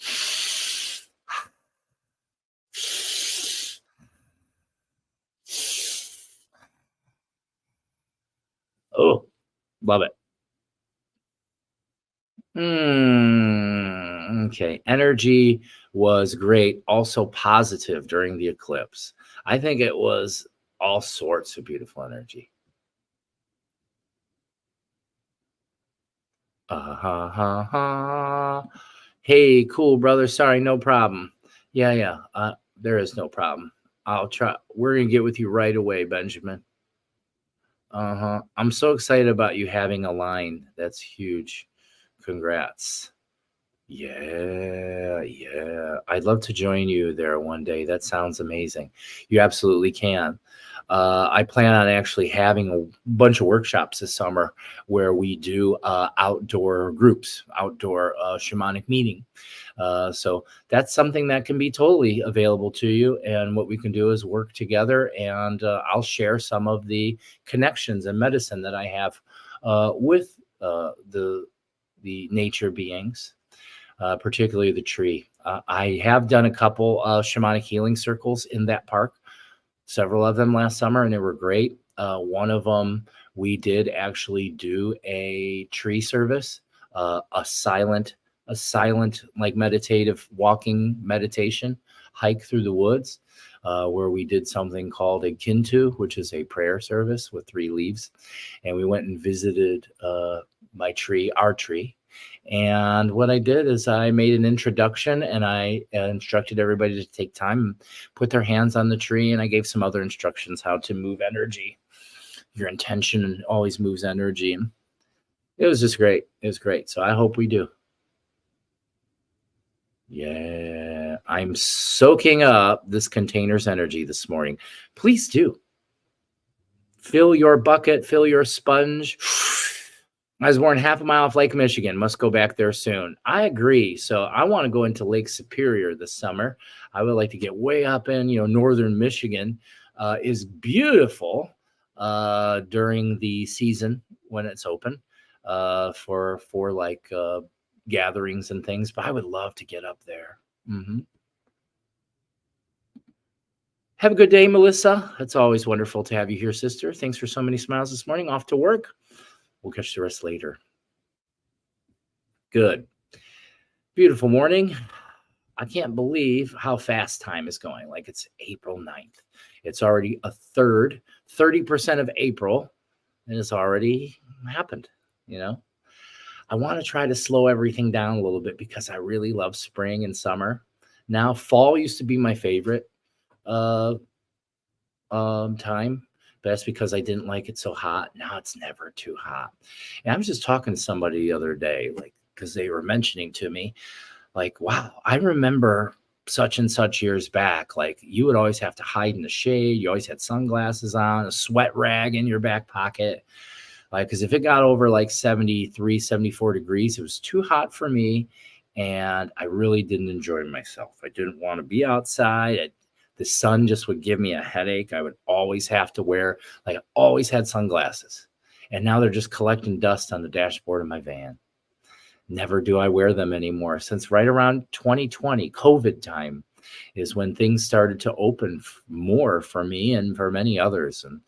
Oh, love it. Okay. Energy was great, also positive during the eclipse. I think it was all sorts of beautiful energy. Hey, cool, brother. Sorry, no problem. Yeah. There is no problem. I'll try. We're going to get with you right away, Benjamin. I'm so excited about you having a line. That's huge. Congrats. Yeah. I'd love to join you there one day. That sounds amazing. You absolutely can. I plan on actually having a bunch of workshops this summer where we do outdoor groups, outdoor shamanic meeting. So that's something that can be totally available to you. And what we can do is work together, and I'll share some of the connections and medicine that I have with the nature beings, particularly the tree. I have done a couple shamanic healing circles in that park, several of them last summer, and they were great. One of them, we did actually do a tree service, a silent like meditative walking meditation hike through the woods, where we did something called a kintu, which is a prayer service with 3 leaves. And we went and visited our tree. And what I did is I made an introduction, and I instructed everybody to take time and put their hands on the tree. And I gave some other instructions how to move energy. Your intention always moves energy. And it was just great. It was great. So I hope we do. Yeah, I'm soaking up this container's energy this morning. Please do. Fill your bucket, fill your sponge. I was born half a mile off Lake Michigan. Must go back there soon. I agree. So I want to go into Lake Superior this summer. I would like to get way up in, northern Michigan. Is beautiful during the season when it's open for like gatherings and things. But I would love to get up there. Have a good day, Melissa. It's always wonderful to have you here, sister. Thanks for so many smiles this morning. Off to work. We'll catch the rest later. Good. Beautiful morning. I can't believe how fast time is going. Like, it's April 9th. It's already a third, 30% of April, and it's already happened. I want to try to slow everything down a little bit because I really love spring and summer. Now, fall used to be my favorite time, but that's because I didn't like it so hot. Now it's never too hot. And I was just talking to somebody the other day, like, because they were mentioning to me, like, wow, I remember such and such years back, like, you would always have to hide in the shade. You always had sunglasses on, a sweat rag in your back pocket. Like, because if it got over like 73, 74 degrees, it was too hot for me. And I really didn't enjoy myself. I didn't want to be outside. The sun just would give me a headache. I would always have to wear, like, I always had sunglasses. And now they're just collecting dust on the dashboard of my van. Never do I wear them anymore. Since right around 2020, COVID time, is when things started to open more for me and for many others. And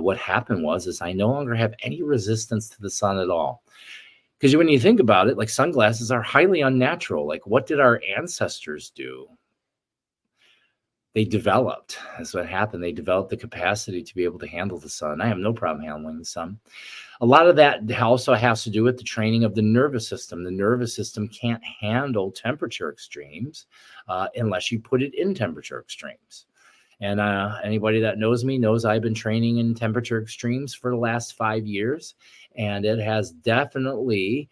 what happened is I no longer have any resistance to the sun at all. Because when you think about it, like, sunglasses are highly unnatural. Like, what did our ancestors do? They developed. That's what happened. They developed the capacity to be able to handle the sun. I have no problem handling the sun. A lot of that also has to do with the training of the nervous system. The nervous system can't handle temperature extremes unless you put it in temperature extremes. And anybody that knows me knows I've been training in temperature extremes for the last 5 years, and it has definitely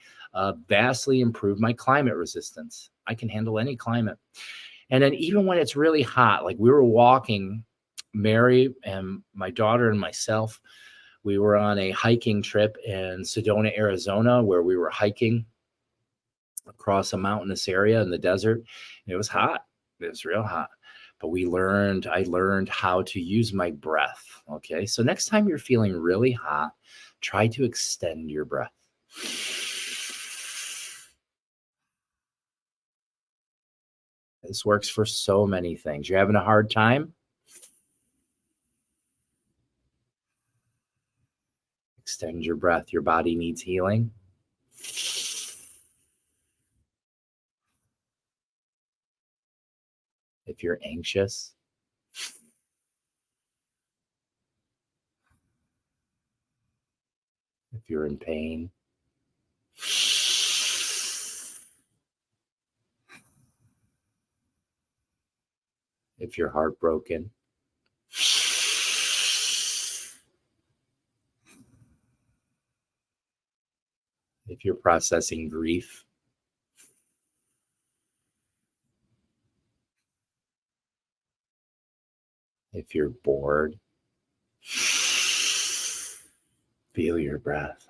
vastly improved my climate resistance. I can handle any climate. And then even when it's really hot, like, we were walking, Mary and my daughter and myself, we were on a hiking trip in Sedona, Arizona, where we were hiking across a mountainous area in the desert. It was hot. It was real hot. But I learned how to use my breath. Okay. So next time you're feeling really hot, try to extend your breath. This works for so many things. You're having a hard time? Extend your breath. Your body needs healing. If you're anxious, if you're in pain, if you're heartbroken, if you're processing grief, if you're bored, Feel your breath.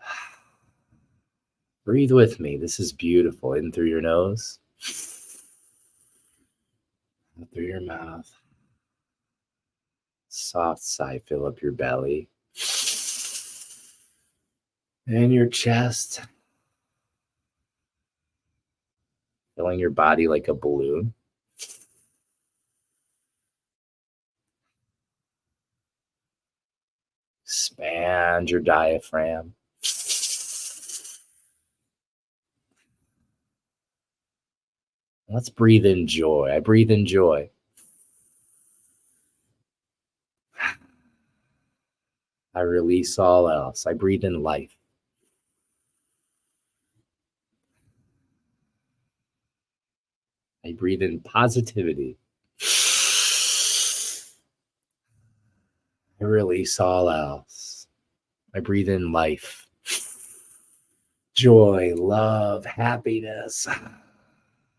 Breathe with me. This is beautiful. In through your nose, out through your mouth. Soft sigh, fill up your belly and your chest, filling your body like a balloon. Expand your diaphragm. Let's breathe in joy. I breathe in joy. I release all else. I breathe in life. I breathe in positivity. I release all else. I breathe in life. Joy, love, happiness.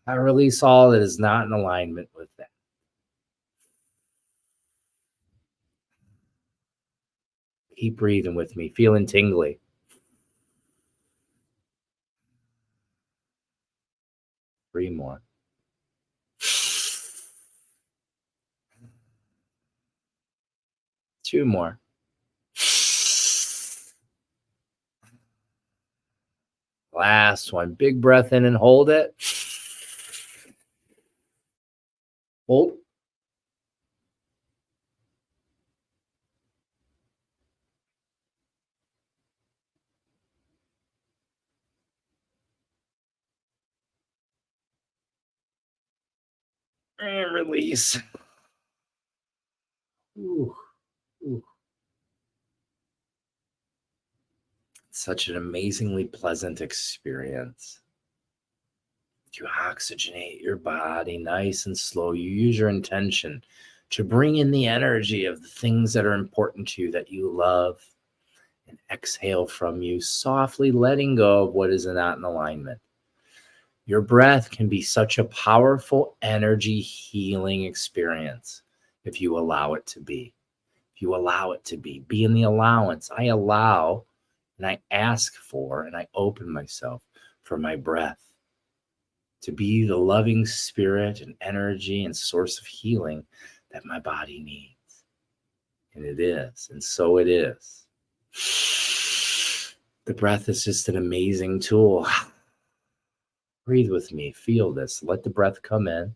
I release all that is not in alignment with that. Keep breathing with me, feeling tingly. Three more. Two more. Last one. Big breath in and hold it. Hold. And release. Ooh. Ooh. Such an amazingly pleasant experience. You oxygenate your body nice and slow. You use your intention to bring in the energy of the things that are important to you, that you love, and exhale from you, softly letting go of what is not in alignment. Your breath can be such a powerful energy healing experience if you allow it to be. If you allow it to be in the allowance. I allow and I ask for and I open myself for my breath to be the loving spirit and energy and source of healing that my body needs. And it is. And so it is. The breath is just an amazing tool. Breathe with me. Feel this. Let the breath come in.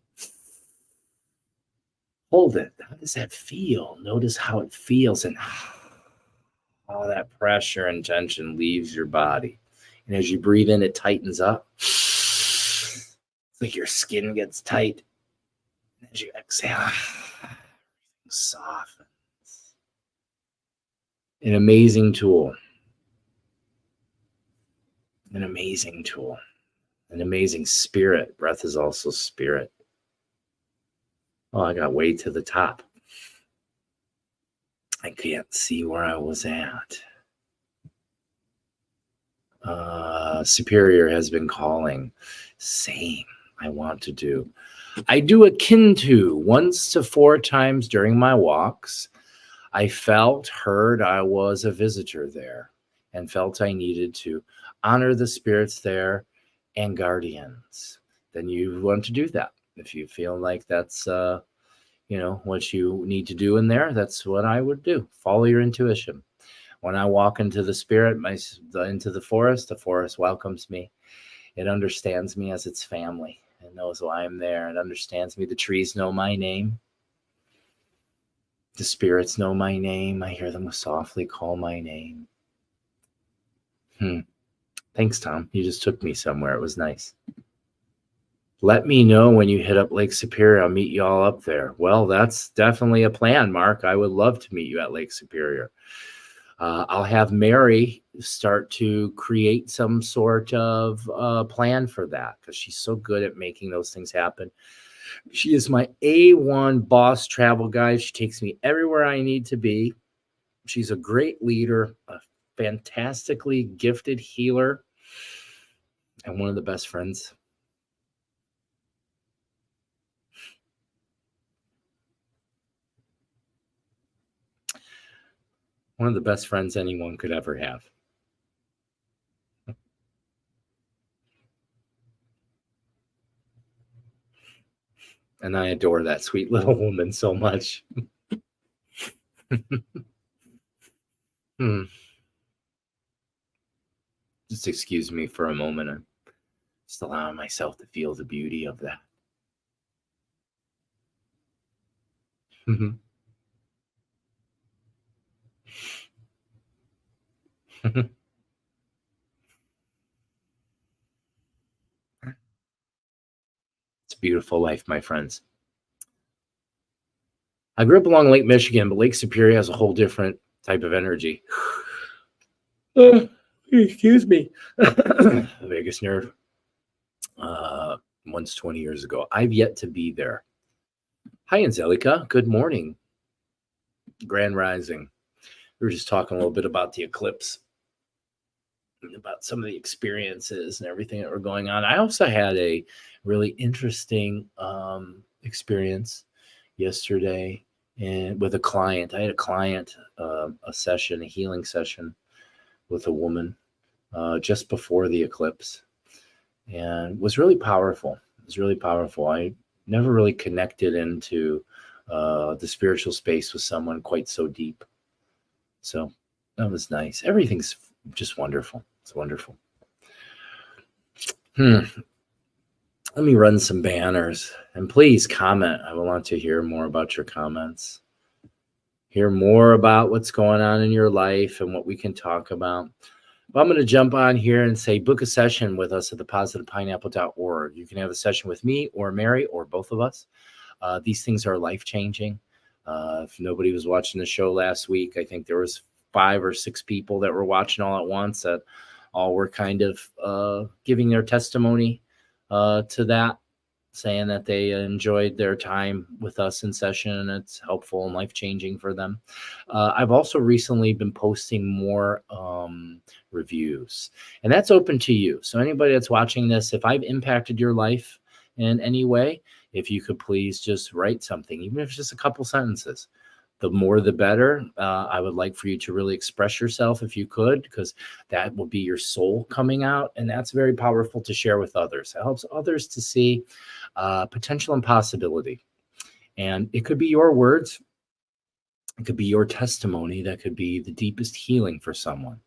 Hold it. How does that feel? Notice how it feels and how that pressure and tension leaves your body. And as you breathe in, it tightens up. It's like your skin gets tight. And as you exhale, it softens. An amazing tool. An amazing tool. An amazing spirit. Breath is also spirit. Oh, I got way to the top. I can't see where I was at. Superior has been calling. Same. I want to do. I do akin to once to 4 times during my walks. I felt, heard I was a visitor there and felt I needed to honor the spirits there and guardians. Then you want to do that. If you feel like that's, what you need to do in there, that's what I would do. Follow your intuition. When I walk into the spirit, into the forest welcomes me. It understands me as its family. It knows why I'm there. It understands me. The trees know my name. The spirits know my name. I hear them softly call my name. Thanks, Tom. You just took me somewhere. It was nice. Let me know when you hit up Lake Superior. I'll meet you all up there. Well, that's definitely a plan, Mark. I would love to meet you at Lake Superior. I'll have Mary start to create some sort of plan for that because she's so good at making those things happen. She is my A1 boss travel guide. She takes me everywhere I need to be. She's a great leader, a fantastically gifted healer, and one of the best friends. One of the best friends anyone could ever have. And I adore that sweet little woman so much. Hmm. Just excuse me for a moment. I'm just allowing myself to feel the beauty of that. It's a beautiful life, my friends. I grew up along Lake Michigan, but Lake Superior has a whole different type of energy. Excuse me. Vegas nerd. Once 20 years ago. I've yet to be there. Hi, Angelica. Good morning. Grand Rising. We were just talking a little bit about the eclipse, about some of the experiences and everything that were going on. I also had a really interesting experience yesterday and with a client. I had a client, a session, a healing session with a woman just before the eclipse, and it was really powerful. It was really powerful. I never really connected into the spiritual space with someone quite so deep. So that was nice. Everything's just wonderful. It's wonderful. Let me run some banners, and please comment. I want to hear more about your comments. Hear more about what's going on in your life and what we can talk about. But I'm going to jump on here and say book a session with us at thepositivepineapple.org. You can have a session with me or Mary or both of us. These things are life-changing. If nobody was watching the show last week, I think there was 5 or 6 people that were watching all at once that all were kind of giving their testimony to that, saying that they enjoyed their time with us in session and it's helpful and life-changing for them. I've also recently been posting more reviews, and that's open to you. So anybody that's watching this, if I've impacted your life in any way, if you could please just write something, even if it's just a couple sentences. The more the better. I would like for you to really express yourself if you could, because that will be your soul coming out. And that's very powerful to share with others. It helps others to see potential and possibility. And it could be your words. It could be your testimony. That could be the deepest healing for someone.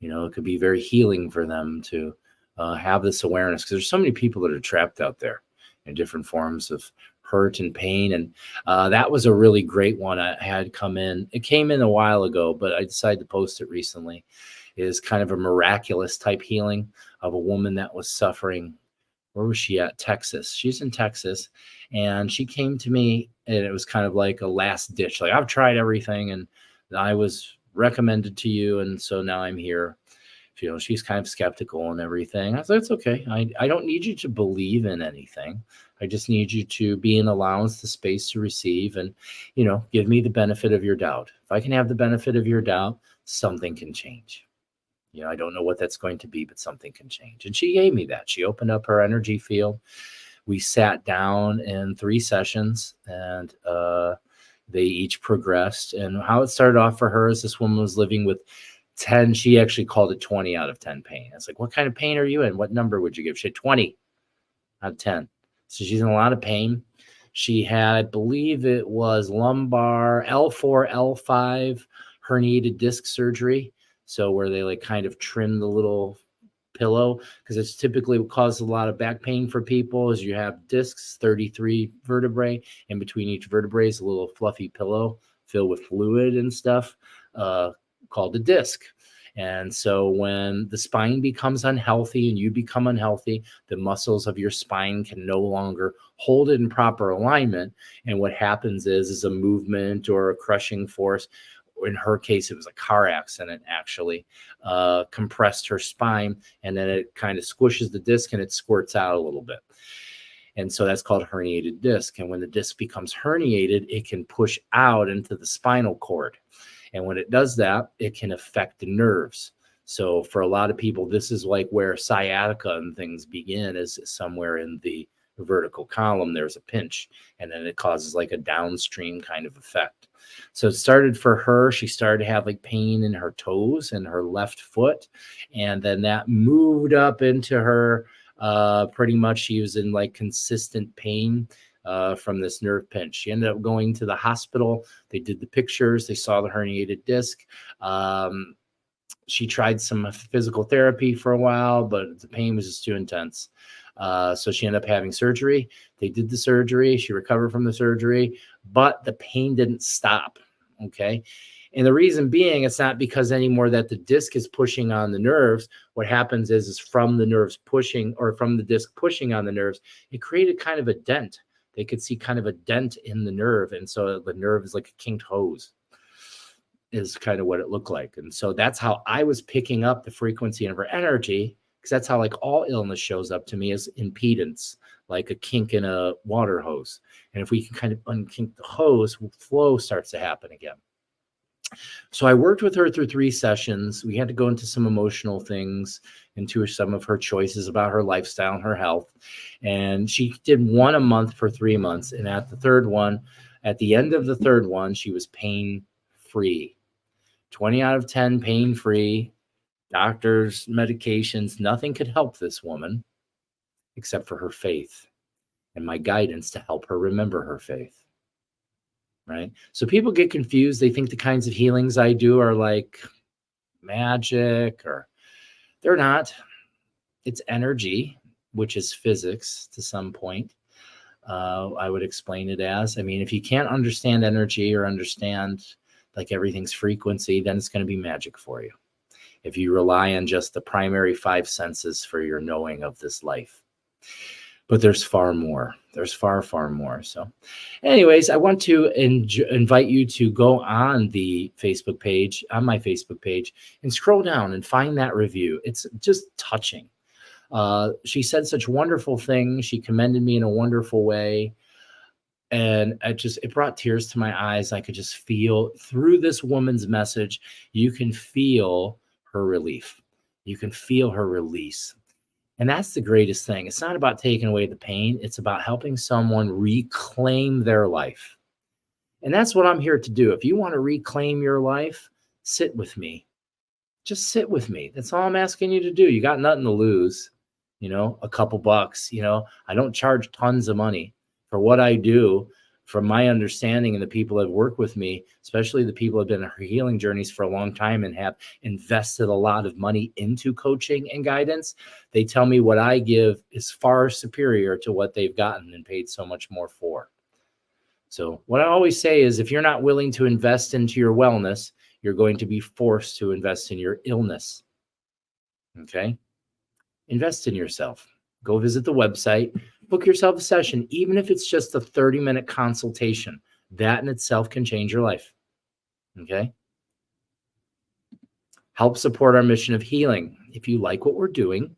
You know, it could be very healing for them to have this awareness, because there's so many people that are trapped out there in different forms of hurt and pain. And that was a really great one I had come in. It came in a while ago, but I decided to post it recently. It is kind of a miraculous type healing of a woman that was suffering. Where was she at? Texas. She's in Texas. And she came to me, and it was kind of like a last ditch. Like, I've tried everything and I was recommended to you. And so now I'm here. You know, she's kind of skeptical and everything. I was like, it's okay. I don't need you to believe in anything. I just need you to be in allowance, the space to receive, and, you know, give me the benefit of your doubt. If I can have the benefit of your doubt, something can change. You know, I don't know what that's going to be, but something can change. And she gave me that. She opened up her energy field. We sat down in 3 sessions, and they each progressed. And how it started off for her is this woman was living with 10. She actually called it 20 out of 10 pain. It's like, what kind of pain are you in? What number would you give? She had 20 out of 10. So she's in a lot of pain. She had, I believe it was lumbar L4, L5 herniated disc surgery. So where they like kind of trim the little pillow, because it's typically what causes a lot of back pain for people is you have discs, 33 vertebrae. In between each vertebrae is a little fluffy pillow filled with fluid and stuff called a disc. And so when the spine becomes unhealthy and you become unhealthy, the muscles of your spine can no longer hold it in proper alignment. And what happens is a movement or a crushing force. In her case, it was a car accident, actually, compressed her spine, and then it kind of squishes the disc and it squirts out a little bit. And so that's called herniated disc. And when the disc becomes herniated, it can push out into the spinal cord. And when it does that, it can affect the nerves. So for a lot of people, this is like where sciatica and things begin, is somewhere in the vertical column, there's a pinch, and then it causes like a downstream kind of effect. So it started for her. She started to have like pain in her toes and her left foot. And then that moved up into her, pretty much she was in like consistent pain from this nerve pinch. She ended up going to the hospital. They did the pictures. They saw the herniated disc. She tried some physical therapy for a while, but the pain was just too intense. So she ended up having surgery. They did the surgery. She recovered from the surgery, but the pain didn't stop. Okay. And the reason being, it's not because anymore that the disc is pushing on the nerves. What happens is from the nerves pushing, or from the disc pushing on the nerves, it created kind of a dent. They could see kind of a dent in the nerve. And so the nerve is like a kinked hose, is kind of what it looked like. And so that's how I was picking up the frequency of her energy, because that's how like all illness shows up to me, as impedance, like a kink in a water hose. And if we can kind of unkink the hose, flow starts to happen again. So I worked with her through 3 sessions. We had to go into some emotional things, into some of her choices about her lifestyle and her health. And she did 1 a month for 3 months. And at the third one, at the end of the third one, she was pain-free. 20 out of 10 pain-free. Doctors, medications, nothing could help this woman except for her faith and my guidance to help her remember her faith. Right? So people get confused. They think the kinds of healings I do are like magic, or they're not. It's energy, which is physics to some point. I would explain it as, I mean, if you can't understand energy or understand like everything's frequency, then it's going to be magic for you. If you rely on just the primary 5 senses for your knowing of this life. But there's far more. There's far, far more. So anyways, I want to invite you to go on the Facebook page, on my Facebook page, and scroll down and find that review. It's just touching. She said such wonderful things. She commended me in a wonderful way. And it brought tears to my eyes. I could just feel through this woman's message, you can feel her relief. You can feel her release. And that's the greatest thing. It's not about taking away the pain. It's about helping someone reclaim their life. And that's what I'm here to do. If you want to reclaim your life, sit with me. Just sit with me. That's all I'm asking you to do. You got nothing to lose, a couple bucks. I don't charge tons of money for what I do. From my understanding, and the people that work with me, especially the people who have been on healing journeys for a long time and have invested a lot of money into coaching and guidance, they tell me what I give is far superior to what they've gotten and paid so much more for. So what I always say is, if you're not willing to invest into your wellness, you're going to be forced to invest in your illness. Okay? Invest in yourself. Go visit the website, book yourself a session, even if it's just a 30-minute consultation. That in itself can change your life. Okay? Help support our mission of healing. If you like what we're doing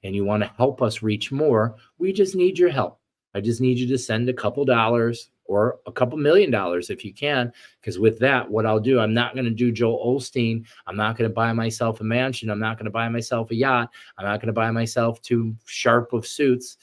and you want to help us reach more, we just need your help. I just need you to send a couple dollars or a couple $1 million if you can, because with that, what I'll do, I'm not going to do Joel Osteen. I'm not going to buy myself a mansion. I'm not going to buy myself a yacht. I'm not going to buy myself 2 sharp of suits.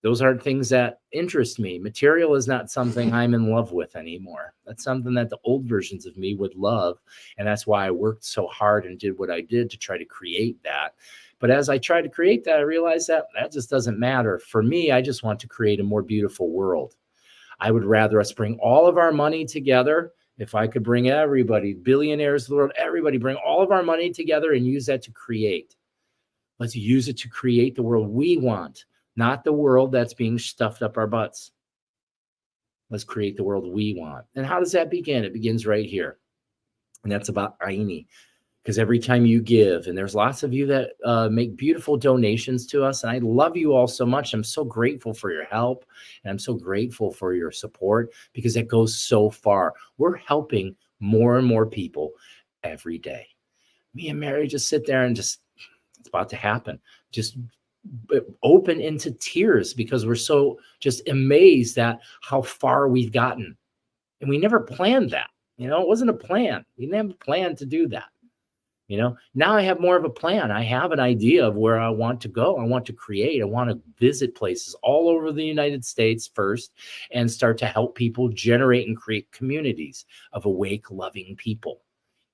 Those aren't things that interest me. Material is not something I'm in love with anymore. That's something that the old versions of me would love. And that's why I worked so hard and did what I did to try to create that. But as I tried to create that, I realized that just doesn't matter. For me, I just want to create a more beautiful world. I would rather us bring all of our money together. If I could bring everybody, billionaires of the world, everybody, bring all of our money together and use that to create. Let's use it to create the world we want, not the world that's being stuffed up our butts. Let's create the world we want. And how does that begin? It begins right here. And that's about Aini. Because every time you give, and there's lots of you that make beautiful donations to us, and I love you all so much. I'm so grateful for your help, and I'm so grateful for your support, because it goes so far. We're helping more and more people every day. Me and Mary just sit there and it's about to happen. Just open into tears, because we're so just amazed at how far we've gotten. And we never planned that. It wasn't a plan. We didn't have a plan to do that. Now I have more of a plan. I have an idea of where I want to go. I want to create. I want to visit places all over the United States first and start to help people generate and create communities of awake, loving people,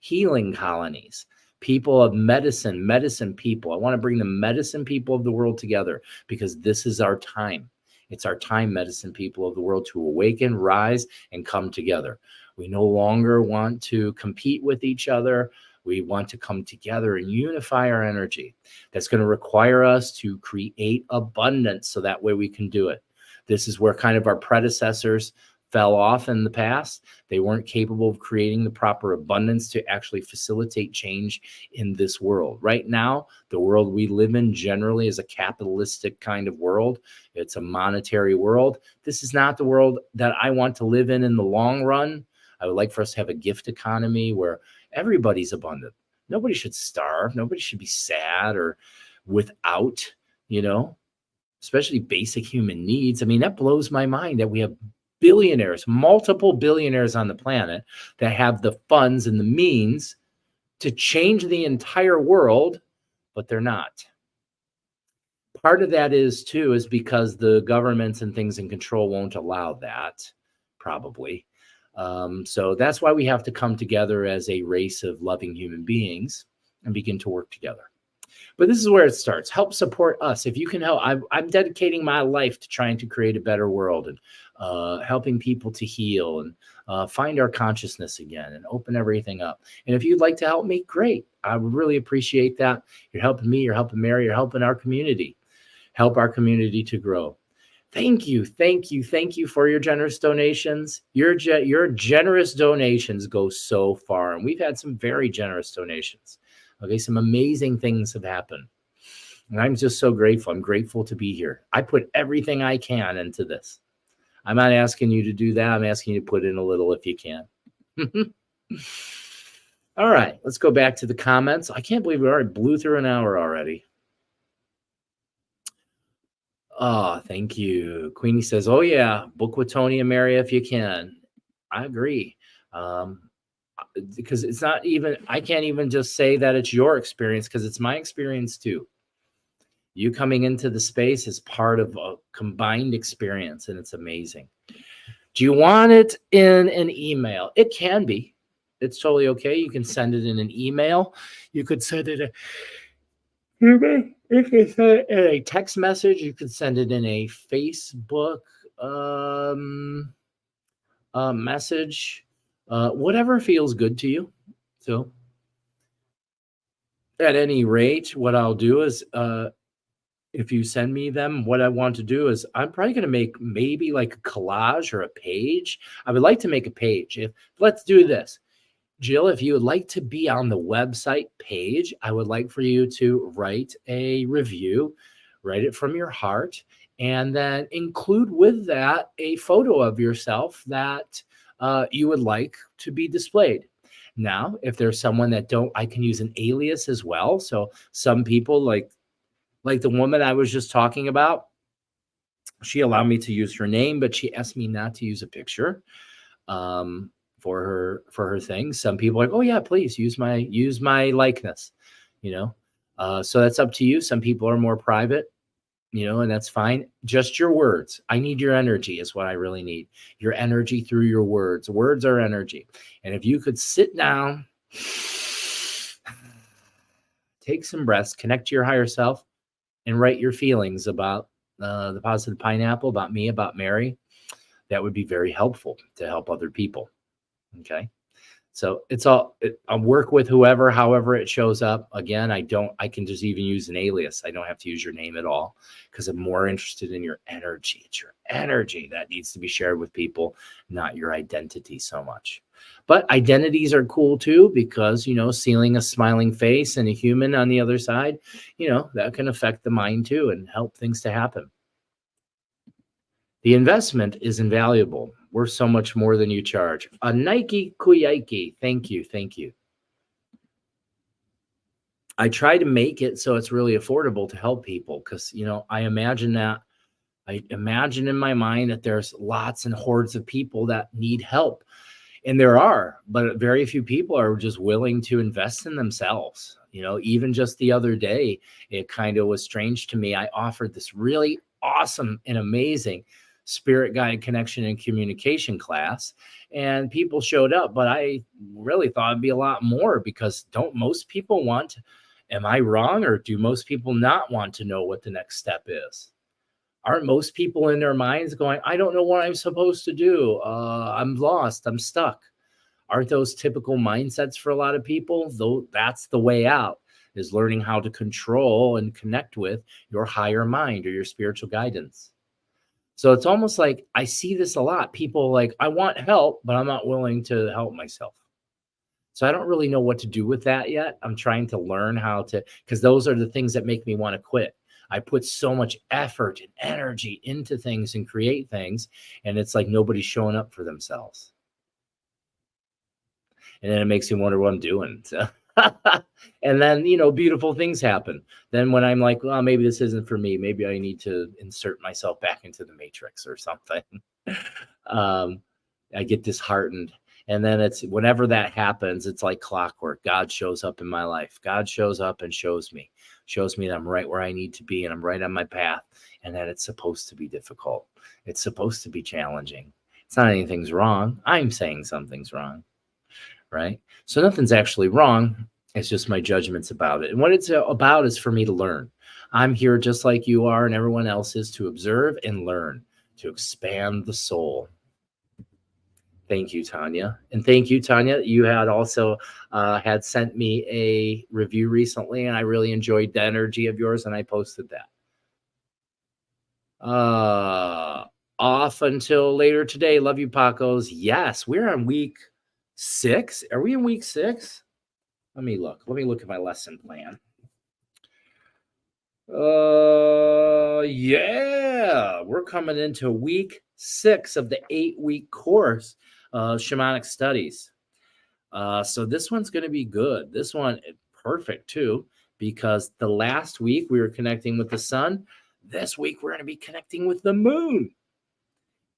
healing colonies, people of medicine people. I want to bring the medicine people of the world together because this is our time. It's our time, medicine people of the world, to awaken, rise, and come together. We no longer want to compete with each other. We want to come together and unify our energy. That's going to require us to create abundance so that way we can do it. This is where kind of our predecessors fell off in the past. They weren't capable of creating the proper abundance to actually facilitate change in this world. Right now, the world we live in generally is a capitalistic kind of world. It's a monetary world. This is not the world that I want to live in the long run. I would like for us to have a gift economy where everybody's abundant. Nobody should starve. Nobody should be sad or without, especially basic human needs. I mean, that blows my mind that we have billionaires, multiple billionaires on the planet that have the funds and the means to change the entire world, but they're not. Part of that is because the governments and things in control won't allow that, probably. So that's why we have to come together as a race of loving human beings and begin to work together. But this is where it starts. Help support us. If you can help, I'm dedicating my life to trying to create a better world and helping people to heal and find our consciousness again and open everything up. And if you'd like to help me, great. I would really appreciate that. You're helping me, you're helping Mary, you're helping our community. Help our community to grow. Thank you for your generous donations. Your generous donations go so far, and we've had some very generous donations. Okay, some amazing things have happened, and I'm just so grateful. I'm grateful to be here. I put everything I can into this. I'm not asking you to do that. I'm asking you to put in a little if you can. All right, let's go back to the comments. I can't believe we already blew through an hour already. Oh, thank you. Queenie says, oh, yeah, book with Tony and Mary if you can. I agree. Because it's not even, I can't even just say that it's your experience because it's my experience too. You coming into the space is part of a combined experience, and it's amazing. Do you want it in an email? It can be. It's totally okay. You can send it in an email. You could send it you can send it in a text message. You can send it in a Facebook message. Whatever feels good to you. So at any rate, what I'll do is if you send me them, what I want to do is I'm probably going to make maybe like a collage or a page. I would like to make a page. Let's do this. Jill, if you would like to be on the website page, I would like for you to write a review, write it from your heart, and then include with that a photo of yourself that you would like to be displayed. Now, if there's someone that I can use an alias as well. So some people like the woman I was just talking about, she allowed me to use her name, but she asked me not to use a picture. For her thing. Some people are like, oh yeah, please use my likeness, so that's up to you. Some people are more private, and that's fine. Just your words. I need your energy is what I really need. Your energy through your words. Words are energy. And if you could sit down, take some breaths, connect to your higher self, and write your feelings about the positive pineapple, about me, about Mary, that would be very helpful to help other people. Okay. So I'll work with whoever, however it shows up. Again, I can just even use an alias. I don't have to use your name at all because I'm more interested in your energy. It's your energy that needs to be shared with people, not your identity so much. But identities are cool too, because, seeing a smiling face and a human on the other side, that can affect the mind too and help things to happen. The investment is invaluable. We're so much more than you charge. A Nike Kuyaki. Thank you. I try to make it so it's really affordable to help people because, I imagine in my mind that there's lots and hordes of people that need help. And there are, but very few people are just willing to invest in themselves. Even just the other day, it kind of was strange to me. I offered this really awesome and amazing spirit guide connection and communication class, and people showed up, but I really thought it'd be a lot more, because don't most people want, am I wrong, or do most people not want to know what the next step is? Aren't most people in their minds going, I don't know what I'm supposed to do. I'm lost. I'm stuck. Aren't those typical mindsets for a lot of people? Though that's the way out, is learning how to control and connect with your higher mind or your spiritual guidance. So it's almost like I see this a lot. People like, I want help, but I'm not willing to help myself. So I don't really know what to do with that yet. I'm trying to learn how to, because those are the things that make me want to quit. I put so much effort and energy into things and create things, and it's like nobody's showing up for themselves. And then it makes me wonder what I'm doing. So and then, beautiful things happen. Then when I'm like, well, maybe this isn't for me, maybe I need to insert myself back into the matrix or something. I get disheartened. And then it's whenever that happens, it's like clockwork. God shows up in my life. God shows up and shows me that I'm right where I need to be and I'm right on my path, and that it's supposed to be difficult. It's supposed to be challenging. It's not anything's wrong. I'm saying something's wrong, right? So nothing's actually wrong. It's just my judgments about it. And what it's about is for me to learn. I'm here just like you are and everyone else is, to observe and learn, to expand the soul. Thank you, Tanya. And thank you, Tanya. You had also had sent me a review recently, and I really enjoyed the energy of yours, and I posted that. Off until later today. Love you, Pacos. Yes, we're on week 6. Are we in week 6? Let me look. Let me look at my lesson plan. Yeah, we're coming into week 6 of the 8-week course, Shamanic Studies. So this one's going to be good. This one perfect too, because the last week we were connecting with the sun. This week we're going to be connecting with the moon.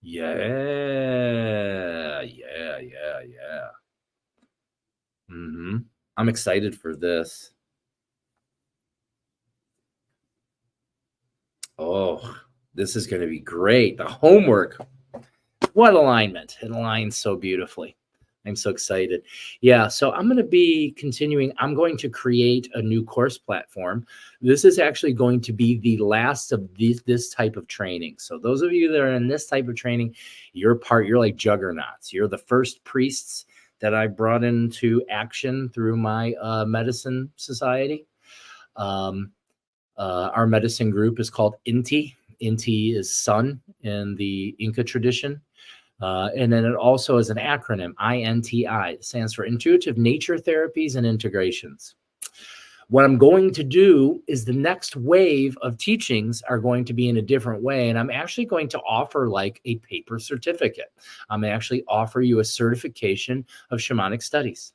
Yeah. I'm excited for this. Oh, this is going to be great. The homework. What alignment. It aligns so beautifully. I'm so excited. Yeah, so I'm going to be continuing. I'm going to create a new course platform. This is actually going to be the last of this type of training. So those of you that are in this type of training, you're like juggernauts. You're the first priests that I brought into action through my medicine society. Our medicine group is called Inti. Inti is sun in the Inca tradition. And then it also is an acronym, INTI. It stands for Intuitive Nature Therapies and Integrations. What I'm going to do is the next wave of teachings are going to be in a different way. And I'm actually going to offer like a paper certificate. I'm actually offer you a certification of shamanic studies.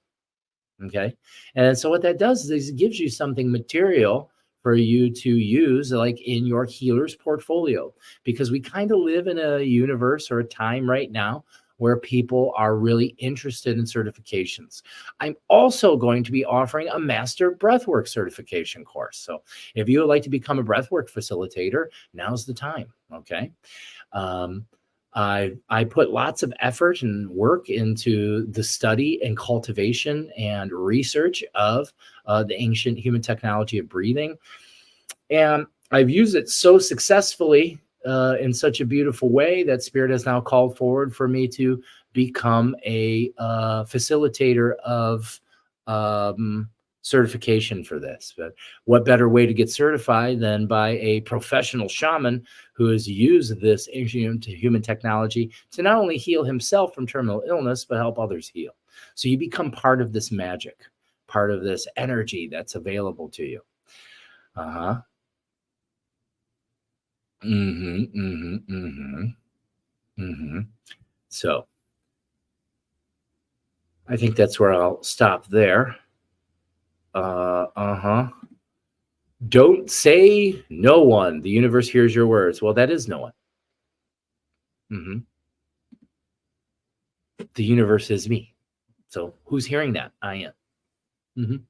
Okay. And so what that does is it gives you something material for you to use like in your healer's portfolio, because we kind of live in a universe or a time right now where people are really interested in certifications. I'm also going to be offering a master breathwork certification course. So if you would like to become a breathwork facilitator, now's the time. Okay. I put lots of effort and work into the study and cultivation and research of the ancient human technology of breathing. And I've used it so successfully in such a beautiful way that Spirit has now called forward for me to become a facilitator of certification for this. But what better way to get certified than by a professional shaman who has used this ancient human technology to not only heal himself from terminal illness, but help others heal. So you become part of this magic, part of this energy that's available to you. So I think that's where I'll stop there. Don't say no one. The universe hears your words. Well, that is no one. The universe is me. So who's hearing that? I am.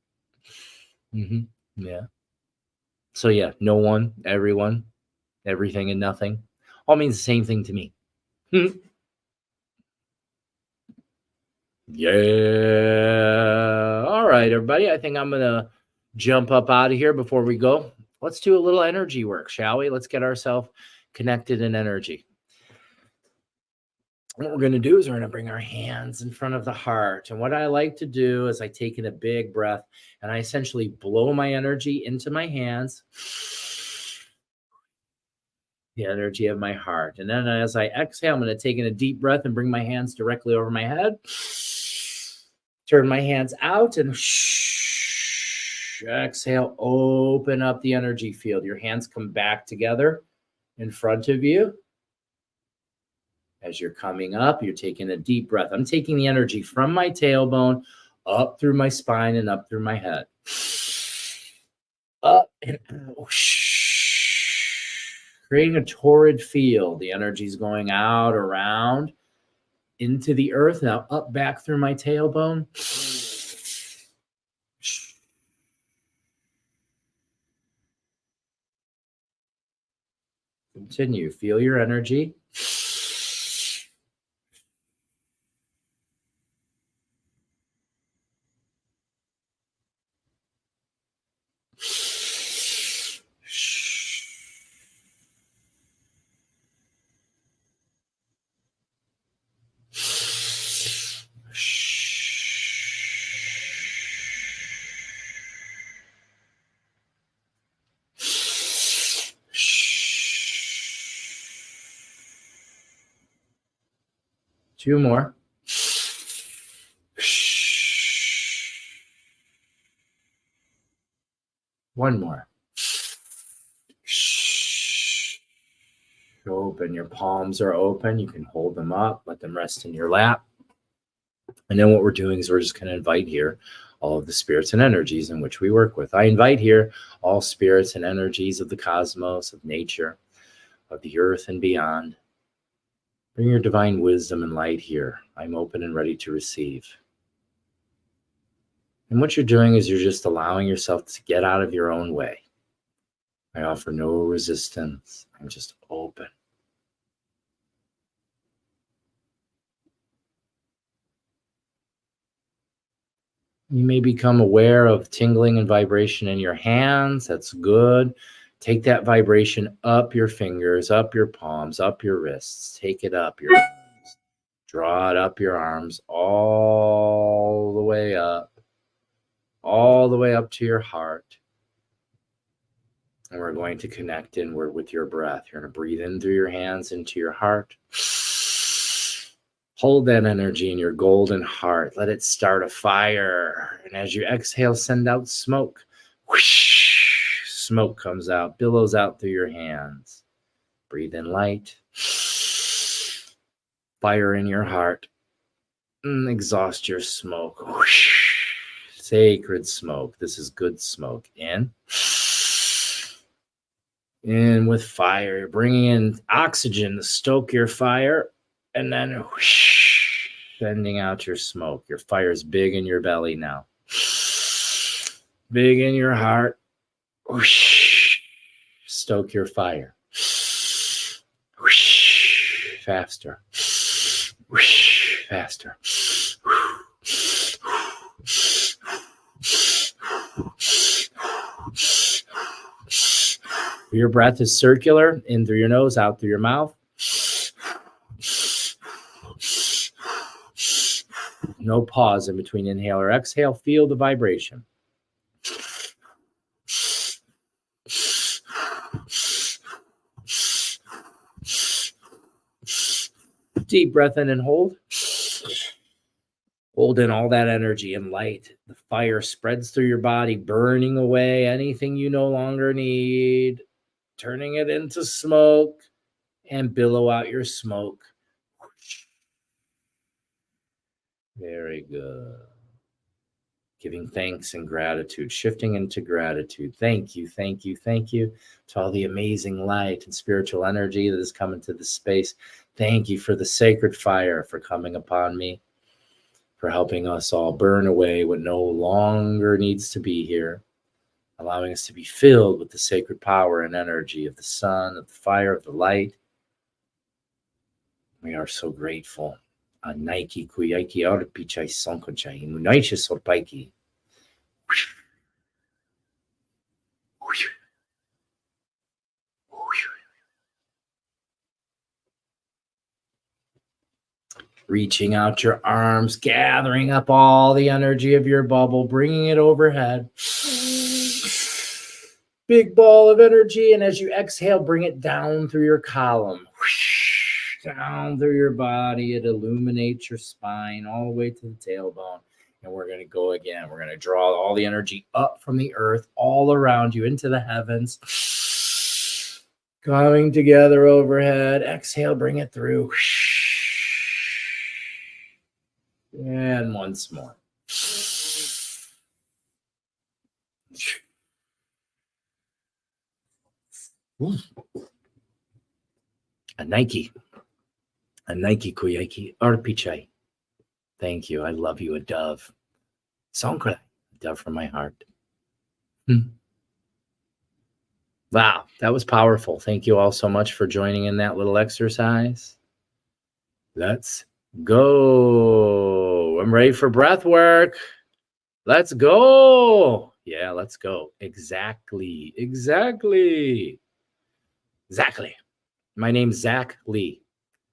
Yeah. So yeah, no one, everyone, everything and nothing all means the same thing to me. Yeah. All right, everybody. I think I'm going to jump up out of here before we go. Let's do a little energy work, shall we? Let's get ourselves connected in energy. What we're going to do is we're going to bring our hands in front of the heart. And what I like to do is I take in a big breath and I essentially blow my energy into my hands, the energy of my heart. And then as I exhale, I'm going to take in a deep breath and bring my hands directly over my head. Turn my hands out and exhale, open up the energy field. Your hands come back together in front of you. As you're coming up, you're taking a deep breath. I'm taking the energy from my tailbone up through my spine and up through my head. Up and out. Creating a torrid field. The energy's going out, around, into the earth. Now up back through my tailbone. Continue. Feel your energy. Two more. One more. Open. Your palms are open. You can hold them up. Let them rest in your lap. And then what we're doing is we're just going to invite here all of the spirits and energies in which we work with. I invite here all spirits and energies of the cosmos, of nature, of the earth and beyond. Bring your divine wisdom and light here. I'm open and ready to receive. And what you're doing is you're just allowing yourself to get out of your own way. I offer no resistance. I'm just open. You may become aware of tingling and vibration in your hands. That's good. Take that vibration up your fingers, up your palms, up your wrists. Take it up your arms. Draw it up your arms all the way up to your heart. And we're going to connect inward with your breath. You're going to breathe in through your hands into your heart. Hold that energy in your golden heart. Let it start a fire. And as you exhale, send out smoke. Whoosh! Smoke comes out, billows out through your hands. Breathe in light. Fire in your heart. Exhaust your smoke. Whoosh! Sacred smoke. This is good smoke. In with fire. You're bringing in oxygen to stoke your fire. And then whoosh, sending out your smoke. Your fire's big in your belly now. Big in your heart. Whoosh, stoke your fire. Whoosh, faster. Whoosh, faster. Your breath is circular, in through your nose, out through your mouth. No pause in between inhale or exhale. Feel the vibration. Deep breath in and hold. Hold in all that energy and light. The fire spreads through your body, burning away anything you no longer need, turning it into smoke, and billow out your smoke. Very good. Giving thanks and gratitude, shifting into gratitude. Thank you, thank you, thank you to all the amazing light and spiritual energy that is coming to this space. Thank you for the sacred fire for coming upon me. for helping us all burn away what no longer needs to be here, allowing us to be filled with the sacred power and energy of the sun, of the fire, of the light. We are so grateful. Nike kuyaiki arpichai sonkochai munaiche sorpaiki. Reaching out your arms, gathering up all the energy of your bubble, bringing it overhead. Big ball of energy. And as you exhale, bring it down through your column, down through your body. It illuminates your spine all the way to the tailbone. And we're going to go again. We're going to draw all the energy up from the earth, all around you, into the heavens. Coming together overhead. Exhale, bring it through. And once more. A Nike kuyaki arpichai. Thank you. I love you, a dove. Sonkra, a dove from my heart. Wow, that was powerful. Thank you all so much for joining in that little exercise. Let's go. I'm ready for breath work. Let's go. Yeah, let's go. Exactly. My name's Zach Lee,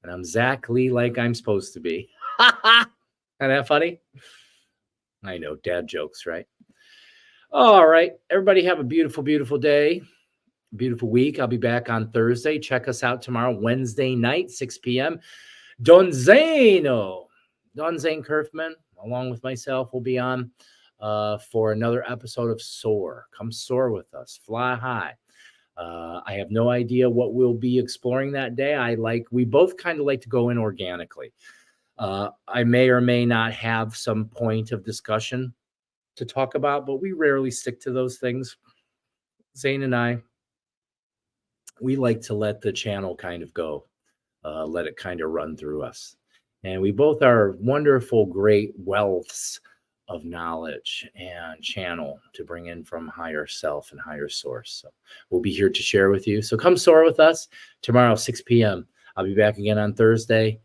and I'm Zach Lee like I'm supposed to be. Isn't that funny? I know, dad jokes, right? All right, everybody have a beautiful, beautiful day, beautiful week. I'll be back on Thursday. Check us out tomorrow, Wednesday night, 6 p.m. Don Zane Kerfman, along with myself, will be on for another episode of Soar. Come soar with us. Fly high. I have no idea what we'll be exploring that day. We both kind of like to go in organically. I may or may not have some point of discussion to talk about, but we rarely stick to those things. Zane and I, we like to let the channel kind of go, let it kind of run through us. And we both are wonderful, great wealths of knowledge and channel to bring in from higher self and higher source. So we'll be here to share with you. So come soar with us tomorrow, 6 p.m. I'll be back again on Thursday.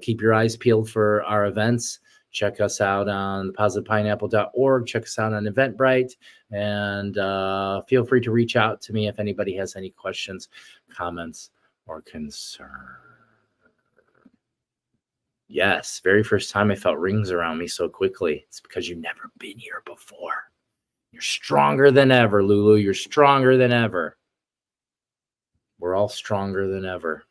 Keep your eyes peeled for our events. Check us out on positivepineapple.org. Check us out on Eventbrite. And feel free to reach out to me if anybody has any questions, comments, or concerns. Yes, very first time I felt rings around me so quickly. It's because you've never been here before. You're stronger than ever, Lulu. You're stronger than ever. We're all stronger than ever.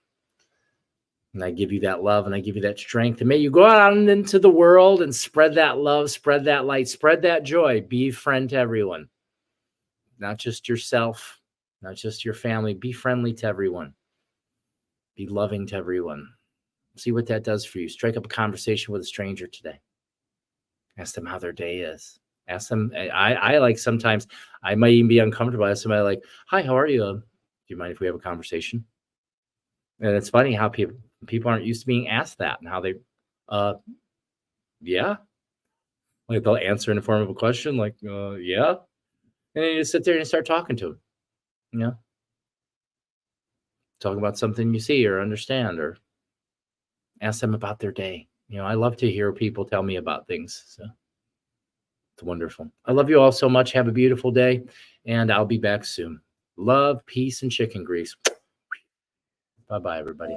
And I give you that love and I give you that strength. And may you go out into the world and spread that love, spread that light, spread that joy. Be a friend to everyone. Not just yourself, not just your family. Be friendly to everyone. Be loving to everyone. See what that does for you. Strike up a conversation with a stranger today. Ask them how their day is. Ask them. I like sometimes I might even be uncomfortable. Ask somebody like, "Hi, how are you? Do you mind if we have a conversation?" And it's funny how people aren't used to being asked that and how they, yeah, like they'll answer in the form of a question, like, yeah, and then you just sit there and start talking to them. You know, talk about something you see or understand, or ask them about their day. You know, I love to hear people tell me about things. So it's wonderful. I love you all so much. Have a beautiful day, and I'll be back soon. Love, peace, and chicken grease. Bye-bye, everybody.